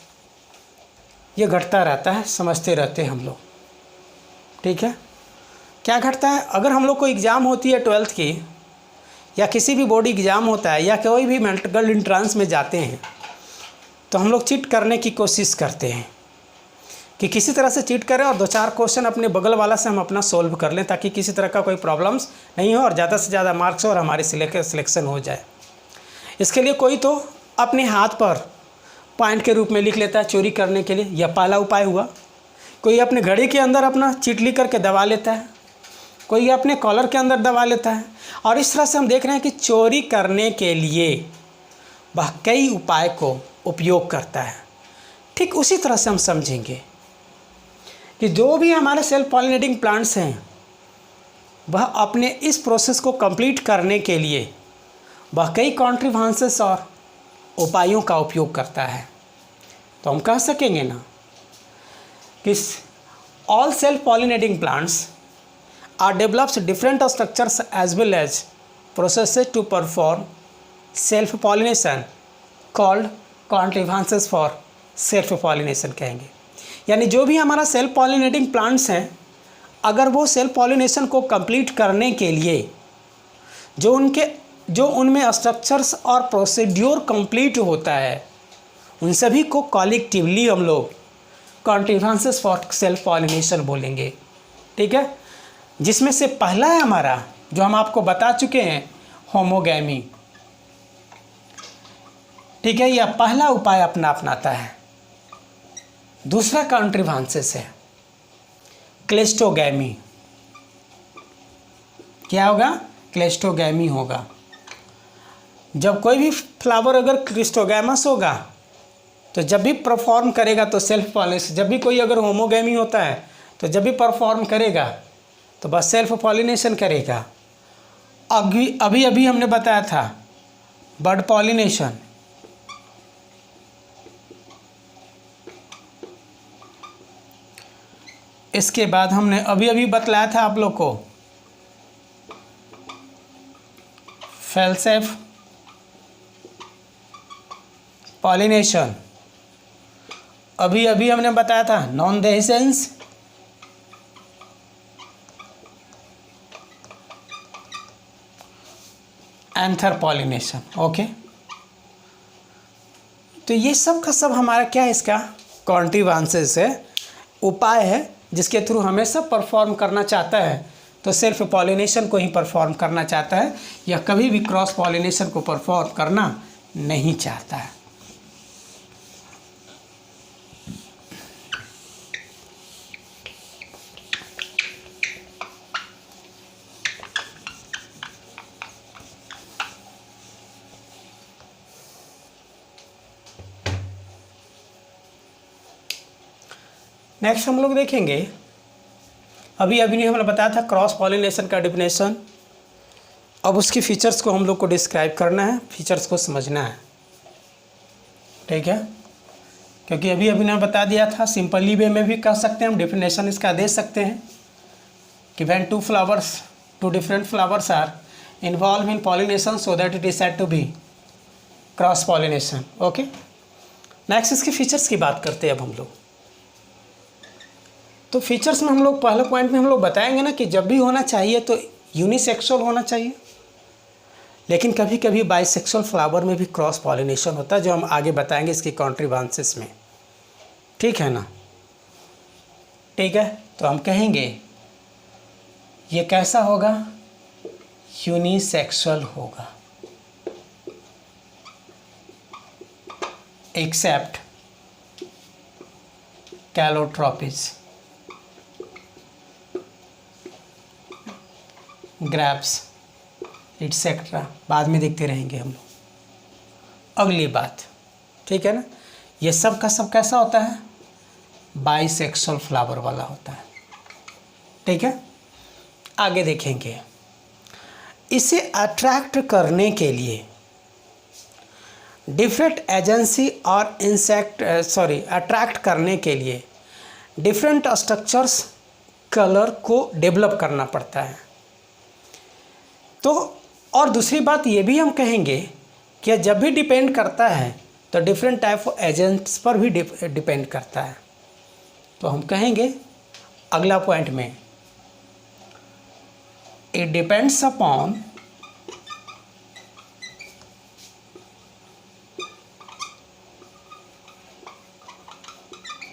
ये घटता रहता है, समझते रहते हैं हम लोग। ठीक है, क्या घटता है, अगर हम लोग को एग्ज़ाम होती है 12th की या किसी भी बोर्ड एग्ज़ाम होता है या कोई भी मेडिकल एंट्रेंस में जाते हैं तो हम लोग चीट करने की कोशिश करते हैं कि किसी तरह से चीट करें और 2-4 क्वेश्चन अपने बगल वाला से हम अपना सोल्व कर लें ताकि किसी तरह का कोई प्रॉब्लम्स नहीं हो और ज़्यादा से ज़्यादा मार्क्स हो और हमारी सिलेक्शन हो जाए। इसके लिए कोई तो अपने हाथ पर पॉइंट के रूप में लिख लेता है चोरी करने के लिए, यह पहला उपाय हुआ। कोई अपने घड़ी के अंदर अपना चीट लिख करके दबा लेता है, कोई अपने कॉलर के अंदर दबा लेता है, और इस तरह से हम देख रहे हैं कि चोरी करने के लिए वह कई उपाय को उपयोग करता है। ठीक उसी तरह से हम समझेंगे कि जो भी हमारे सेल्फ पॉलिनेटिंग प्लांट्स हैं वह अपने इस प्रोसेस को कंप्लीट करने के लिए वह कई कॉन्ट्रीब्यूशंस और उपायों का उपयोग करता है। तो हम कह सकेंगे ना कि all self pollinating plants are develops different structures as well as processes to perform self pollination called contributions for self pollination कहेंगे। यानी जो भी हमारा सेल्फ पॉलिनेटिंग प्लांट्स हैं, अगर वो सेल्फ पॉलिनेशन को कंप्लीट करने के लिए जो उनमें स्ट्रक्चर्स और प्रोसीड्योर कंप्लीट होता है, उन सभी को कॉलेक्टिवली हम लोग कॉन्ट्रीब्यूशंस फॉर सेल्फ पॉलिनेशन बोलेंगे। ठीक है, जिसमें से पहला है हमारा, जो हम आपको बता चुके हैं, होमोगैमी। ठीक है, यह पहला उपाय अपनाता है। दूसरा कॉन्ट्रीब्यूशंस है क्लेस्टोगैमी। क्या होगा? क्लेस्टोगैमी होगा। जब कोई भी फ्लावर अगर क्लिस्टोगैमस होगा तो जब भी परफॉर्म करेगा तो सेल्फ पॉलिनेशन, जब भी कोई अगर होमोगैमी होता है तो जब भी परफॉर्म करेगा तो बस सेल्फ पॉलिनेशन करेगा। अभी हमने बताया था बड पॉलिनेशन, इसके बाद हमने अभी बतलाया था आप लोग को फेलसेफ पॉलिनेशन। अभी हमने बताया था non dehiscence, anther pollination. Okay, तो ये सब का सब हमारा क्या है, इसका कॉन्ट्रीब्यूशंस है, उपाय है, जिसके थ्रू हमें सब परफॉर्म करना चाहता है तो सेल्फ पॉलिनेशन को ही परफॉर्म करना चाहता है, या कभी भी क्रॉस पॉलिनेशन को परफॉर्म करना नहीं चाहता है। नेक्स्ट हम लोग देखेंगे, अभी हमने बताया था क्रॉस पॉलिनेशन का डेफिनेशन। अब उसकी फीचर्स को हम लोग को डिस्क्राइब करना है, फीचर्स को समझना है। ठीक है, क्योंकि अभी ने बता दिया था, सिंपली वे में भी कह सकते हैं हम, डेफिनेशन इसका दे सकते हैं कि when two different flowers are involve in pollination so that it is said to be cross pollination. Okay, next इसके फीचर्स की बात करते हैं अब हम लोग। तो फीचर्स में हम लोग पहले पॉइंट में हम लोग बताएंगे ना कि जब भी होना चाहिए तो यूनिसेक्सुअल होना चाहिए, लेकिन कभी कभी बाइसेक्सुअल फ्लावर में भी क्रॉस पॉलिनेशन होता है, जो हम आगे बताएंगे इसकी कॉन्ट्रीब्यूशंस में। ठीक है ना? ठीक है, तो हम कहेंगे ये कैसा होगा, यूनिसेक्सुअल होगा, एक्सेप्ट कैलोट्रोपिस, ग्रैप्स एटसेट्रा, बाद में देखते रहेंगे हम लोग। अगली बात, ठीक है ना, ये सब का सब कैसा होता है, बाइसेक्सुअल फ्लावर वाला होता है। ठीक है, आगे देखेंगे, इसे अट्रैक्ट करने के लिए डिफरेंट एजेंसी और अट्रैक्ट करने के लिए डिफरेंट स्ट्रक्चर्स कलर को डेवलप करना पड़ता है। तो और दूसरी बात ये भी हम कहेंगे कि जब भी डिपेंड करता है तो डिफरेंट टाइप ऑफ एजेंट्स पर भी डिपेंड करता है। तो हम कहेंगे अगला पॉइंट में, इट डिपेंड्स अपॉन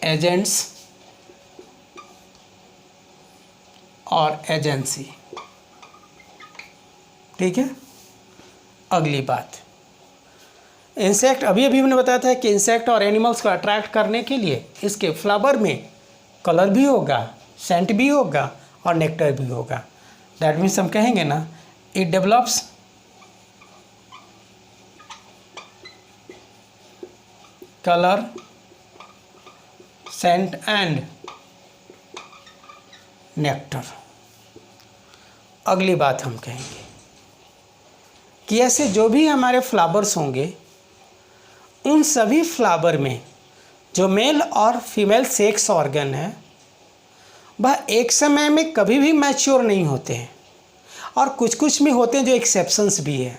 एजेंट्स और एजेंसी। ठीक है, अगली बात, इंसेक्ट, अभी हमने बताया था कि इंसेक्ट और एनिमल्स को अट्रैक्ट करने के लिए इसके फ्लावर में कलर भी होगा, सेंट भी होगा और नेक्टर भी होगा। दैट मीन्स हम कहेंगे ना, it develops colour, scent and nectar. अगली बात हम कहेंगे कि ऐसे जो भी हमारे फ्लावर्स होंगे, उन सभी फ्लावर में जो मेल और फीमेल सेक्स ऑर्गन है वह एक समय में कभी भी मैच्योर नहीं होते हैं, और कुछ में होते हैं जो एक्सेप्शंस भी है।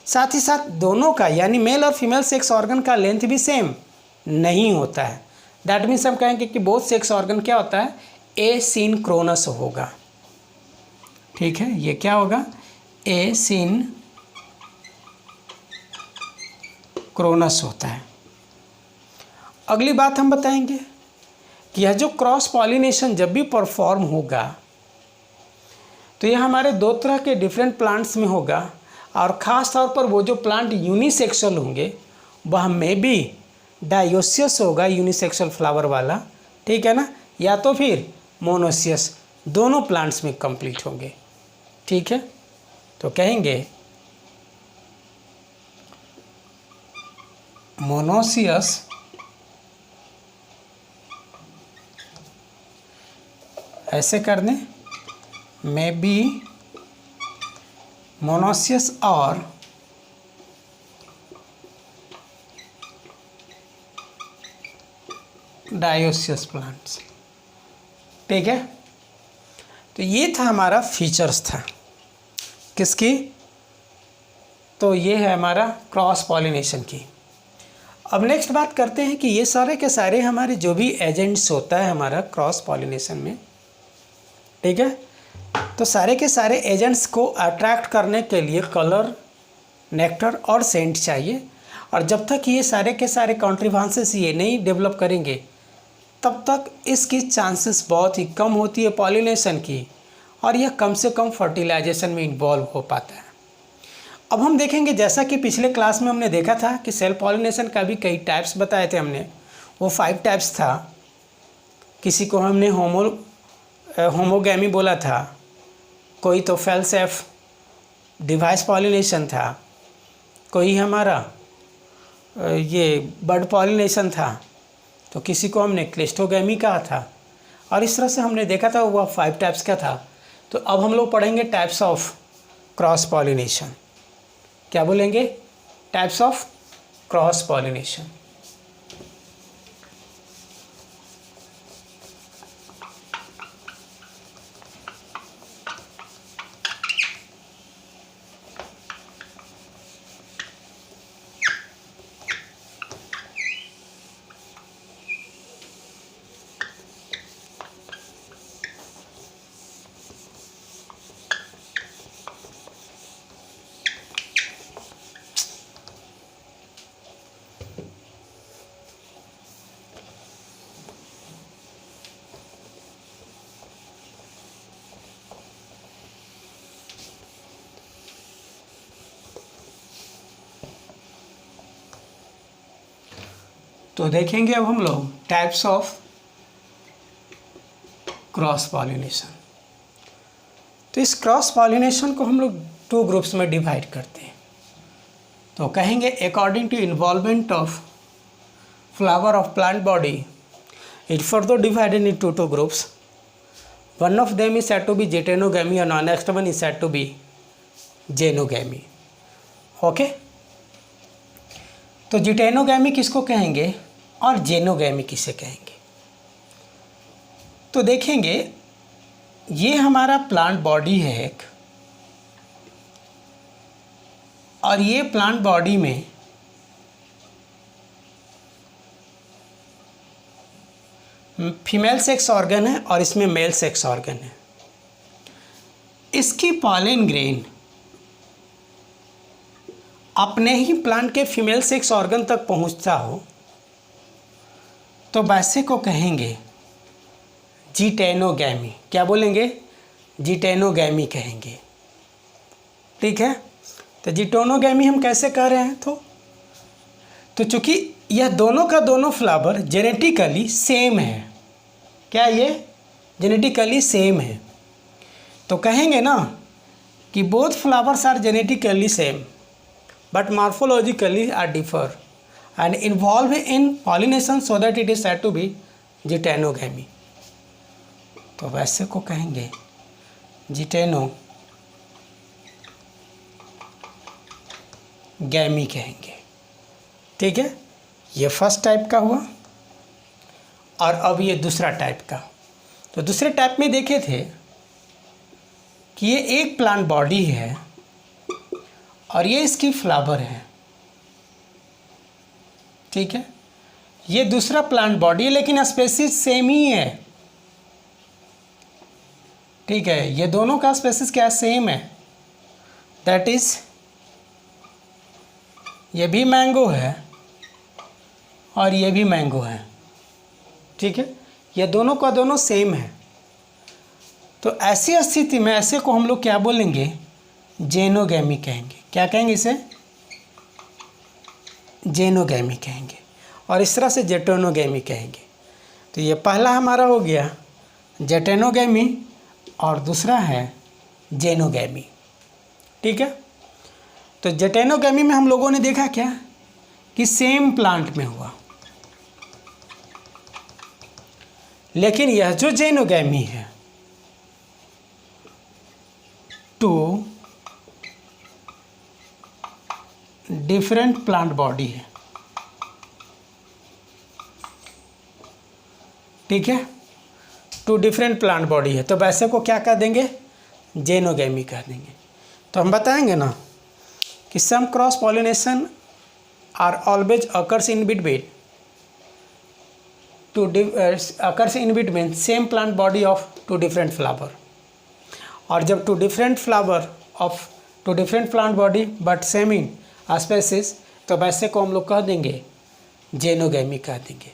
साथ ही साथ दोनों का यानी मेल और फीमेल सेक्स ऑर्गन का लेंथ भी सेम नहीं होता है। दैट मीन्स हम कहेंगे कि बोथ सेक्स ऑर्गन क्या होता है, एसिनक्रोनस होगा। ठीक है, ये क्या होगा, एसिनक्रोनस होता है। अगली बात हम बताएंगे कि यह जो क्रॉस पॉलिनेशन जब भी परफॉर्म होगा तो यह हमारे दो तरह के डिफरेंट प्लांट्स में होगा, और ख़ास तौर पर वो जो प्लांट यूनिसेक्सुअल होंगे वह में भी डायोसियस होगा, यूनिसेक्सुअल फ्लावर वाला, ठीक है ना, या तो फिर मोनोसियस, दोनों प्लांट्स में कंप्लीट होंगे। ठीक है, तो कहेंगे मोनोसियस ऐसे कर दें, में बी मोनोसियस और डायोसियस प्लांट्स। ठीक है, तो ये था हमारा फीचर्स था किसकी, तो ये है हमारा क्रॉस पॉलिनेशन की। अब नेक्स्ट बात करते हैं कि ये सारे के सारे हमारे जो भी एजेंट्स होता है हमारा क्रॉस पॉलिनेशन में, ठीक है, तो सारे के सारे एजेंट्स को अट्रैक्ट करने के लिए कलर, नेक्टर और सेंट चाहिए, और जब तक ये सारे के सारे कॉन्ट्रीब्यूशंस ये नहीं डेवलप करेंगे तब तक इसकी चांसेस बहुत ही कम होती है पॉलिनेशन की, और यह कम से कम फर्टिलाइजेशन में इन्वॉल्व हो पाता है। अब हम देखेंगे, जैसा कि पिछले क्लास में हमने देखा था कि सेल पॉलिनेशन का भी कई टाइप्स बताए थे हमने, वो 5 टाइप्स था। किसी को हमने होमोगैमी बोला था, कोई तो फेलसेफ डिवाइस पॉलिनेशन था, कोई हमारा ये बर्ड पॉलिनेशन था, तो किसी को हमने क्लिस्टोगैमी कहा था, और इस तरह से हमने देखा था वह 5 टाइप्स का था। तो अब हम लोग पढ़ेंगे टाइप्स ऑफ क्रॉस पॉलिनेशन। क्या बोलेंगे, टाइप्स ऑफ क्रॉस पॉलिनेशन। तो देखेंगे अब हम लोग टाइप्स ऑफ क्रॉस पॉलिनेशन। तो इस क्रॉस पॉलिनेशन को हम लोग 2 ग्रुप्स में डिवाइड करते हैं। तो कहेंगे according to involvement of flower of plant body, it further divided into 2 groups. One of them is said to be Geitonogamy and the next one is said to be Genogamy. Okay, तो जिटेनोगैमी किसको कहेंगे और जेनोगैमी किसे कहेंगे। तो देखेंगे, ये हमारा प्लांट बॉडी है एक, और ये प्लांट बॉडी में फीमेल सेक्स ऑर्गन है और इसमें मेल सेक्स ऑर्गन है। इसकी पॉलन ग्रेन अपने ही प्लांट के फीमेल सेक्स ऑर्गन तक पहुंचता हो तो वैसे को कहेंगे जिटेनोगैमी। क्या बोलेंगे, जिटेनोगैमी कहेंगे। ठीक है, तो जिटेनोगैमी हम कैसे कह रहे हैं, तो चूंकि यह दोनों का दोनों फ्लावर जेनेटिकली सेम है, क्या ये जेनेटिकली सेम है, तो कहेंगे ना कि both flowers are genetically same but morphologically are differ and involve in pollination so that it is said to be जिटेनोगैमी। तो वैसे को कहेंगे जिटेनोगैमी कहेंगे। ठीक है, ये फर्स्ट टाइप का हुआ, और अब ये दूसरा टाइप का। तो दूसरे टाइप में देखे थे कि ये एक प्लांट बॉडी है और ये इसकी फ्लावर है। ठीक है, ये दूसरा प्लांट बॉडी है लेकिन स्पेसीज सेम ही है, ठीक है, ये दोनों का स्पेसीज क्या सेम है, दैट इज ये भी मैंगो है और ये भी मैंगो है, ठीक है, ये दोनों का दोनों सेम है। तो ऐसी स्थिति में ऐसे को हम लोग क्या बोलेंगे, जेनोगैमी कहेंगे। क्या कहेंगे इसे, जेनोगैमी कहेंगे, और इस तरह से जेटेनोगैमी कहेंगे। तो ये पहला हमारा हो गया जेटेनोगैमी और दूसरा है जेनोगैमी, ठीक है। तो जेटेनोगैमी में हम लोगों ने देखा क्या कि सेम प्लांट में हुआ, लेकिन यह जो जेनोगैमी है टू डिफरेंट प्लांट बॉडी है, ठीक है, टू डिफरेंट प्लांट बॉडी है। तो वैसे को क्या कर देंगे, जेनोगैमी कर देंगे। तो हम बताएंगे ना कि some cross pollination are always occurs in between occurs in between same plant body of two different flower. और जब two different flower of two different plant body but same in species, तो वैसे को हम लोग कह देंगे जेनोगैमी कह देंगे।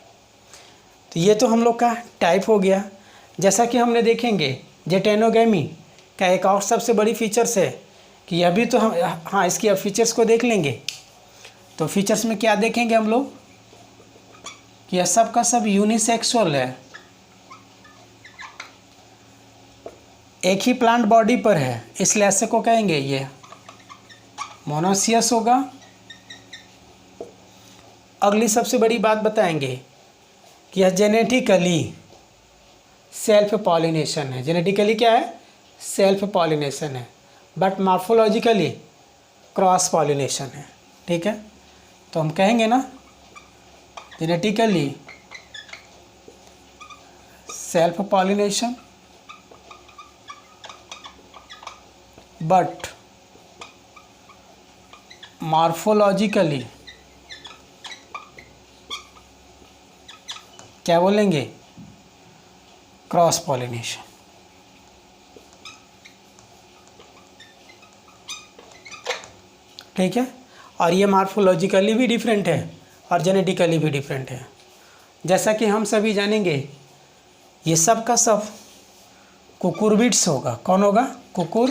तो ये तो हम लोग का टाइप हो गया। जैसा कि हमने देखेंगे जेटेनोगैमी का एक और सबसे बड़ी फीचर्स है कि अभी तो हम हाँ इसकी अब फीचर्स को देख लेंगे। तो फीचर्स में क्या देखेंगे हम लोग कि यह सब का सब यूनिसेक्सुअल है, एक ही प्लांट बॉडी पर है, इसलिए ऐसे को कहेंगे ये मोनोसियस होगा। अगली सबसे बड़ी बात बताएंगे कि यह जेनेटिकली सेल्फ पॉलिनेशन है। जेनेटिकली क्या है, सेल्फ पॉलिनेशन है, बट मॉर्फोलॉजिकली क्रॉस पॉलिनेशन है, ठीक है। तो हम कहेंगे ना genetically self pollination but morphologically क्या बोलेंगे, क्रॉस पॉलिनेशन, ठीक है। और ये मॉर्फोलॉजिकली भी डिफरेंट है और जेनेटिकली भी डिफरेंट है। जैसा कि हम सभी जानेंगे ये सब का सब कुकुरबिट्स होगा। कौन होगा, कुकुरबिट्स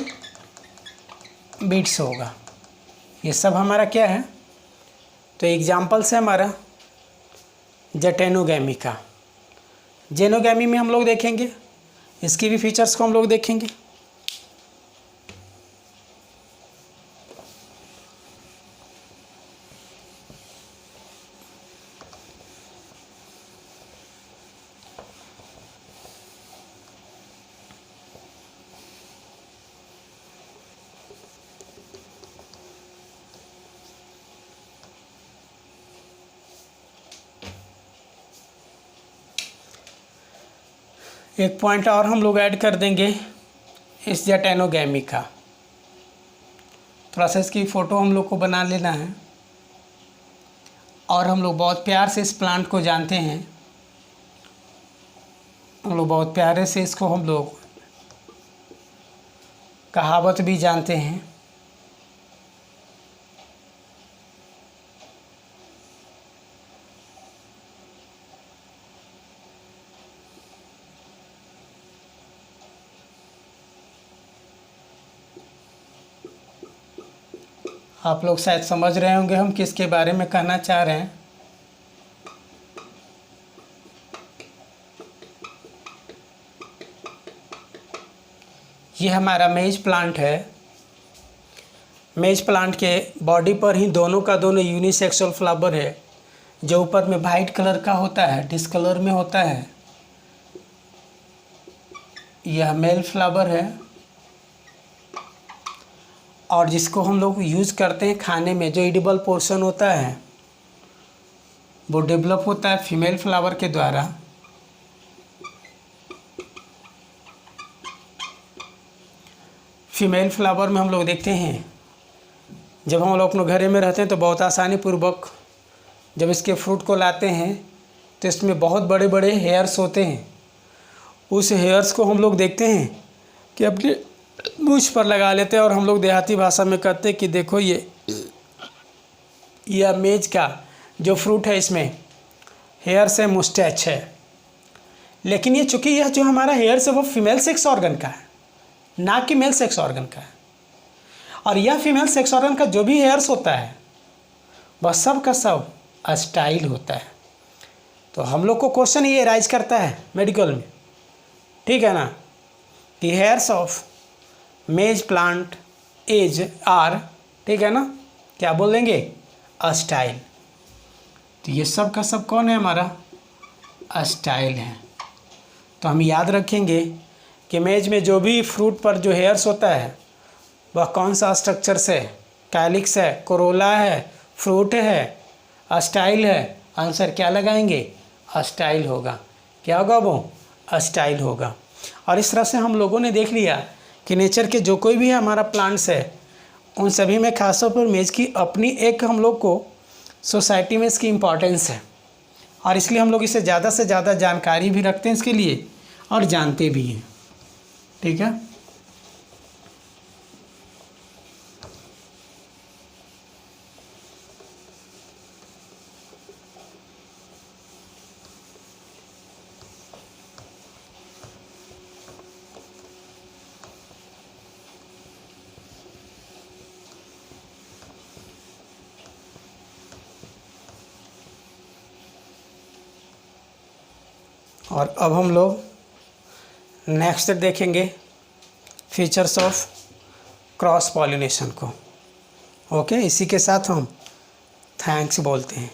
होगा। ये सब हमारा क्या है, तो एग्जाम्पल्स है हमारा जेटेनोगैमी का। जेनोगैमी में हम लोग देखेंगे, इसकी भी फीचर्स को हम लोग देखेंगे। एक पॉइंट और हम लोग ऐड कर देंगे इस जेटेनोगैमी का। थोड़ा सा इसकी फ़ोटो हम लोग को बना लेना है। और हम लोग बहुत प्यार से इस प्लांट को जानते हैं, हम लोग बहुत प्यारे से इसको हम लोग कहावत भी जानते हैं। आप लोग शायद समझ रहे होंगे हम किसके बारे में कहना चाह रहे हैं। ये हमारा मेज प्लांट है। मेज प्लांट के बॉडी पर ही दोनों का दोनों यूनिसेक्सुअल फ्लावर है। जो ऊपर में वाइट कलर का होता है, डिस्कलर में होता है, यह मेल फ्लावर है। और जिसको हम लोग यूज़ करते हैं खाने में, जो एडिबल पोर्शन होता है वो डेवलप होता है फीमेल फ्लावर के द्वारा। फीमेल फ्लावर में हम लोग देखते हैं जब हम लोग अपने घरे में रहते हैं तो बहुत आसानी पूर्वक जब इसके फ्रूट को लाते हैं तो इसमें बहुत बड़े बड़े हेयर्स होते हैं। उस हेयर्स को हम लोग देखते हैं कि अपने मूंछ पर लगा लेते हैं, और हम लोग देहाती भाषा में कहते हैं कि देखो ये मेज का जो फ्रूट है इसमें हेयर्स है, मुस्टैच है। लेकिन ये चूँकि यह जो हमारा हेयर्स है वो फीमेल सेक्स ऑर्गन का है, ना कि मेल सेक्स ऑर्गन का है। और यह फीमेल सेक्स ऑर्गन का जो भी हेयर्स होता है वह सब का सब स्टाइल होता है। तो हम लोग को क्वेश्चन ये राइज करता है मेडिकल में, ठीक है ना, कि hairs of maize plant as are, ठीक है ना, क्या बोल देंगे, स्टाइल। तो ये सब का सब कौन है, हमारा स्टाइल है। तो हम याद रखेंगे कि मेज में जो भी फ्रूट पर जो हेयर्स होता है वह कौन सा स्ट्रक्चर से, कैलिक्स है, कोरोला है, फ्रूट है, स्टाइल है। आंसर क्या लगाएंगे, स्टाइल होगा। क्या होगा, वो स्टाइल होगा। और इस तरह से हम लोगों ने देख लिया कि नेचर के जो कोई भी हमारा प्लांट्स है उन सभी में खासतौर पर मेज की अपनी एक हम लोग को सोसाइटी में इसकी इम्पोर्टेंस है, और इसलिए हम लोग इसे ज़्यादा से ज़्यादा जानकारी भी रखते हैं इसके लिए और जानते भी हैं, ठीक है। और अब हम लोग नेक्स्ट देखेंगे फीचर्स ऑफ क्रॉस पॉलिनेशन को। ओके, इसी के साथ हम थैंक्स बोलते हैं।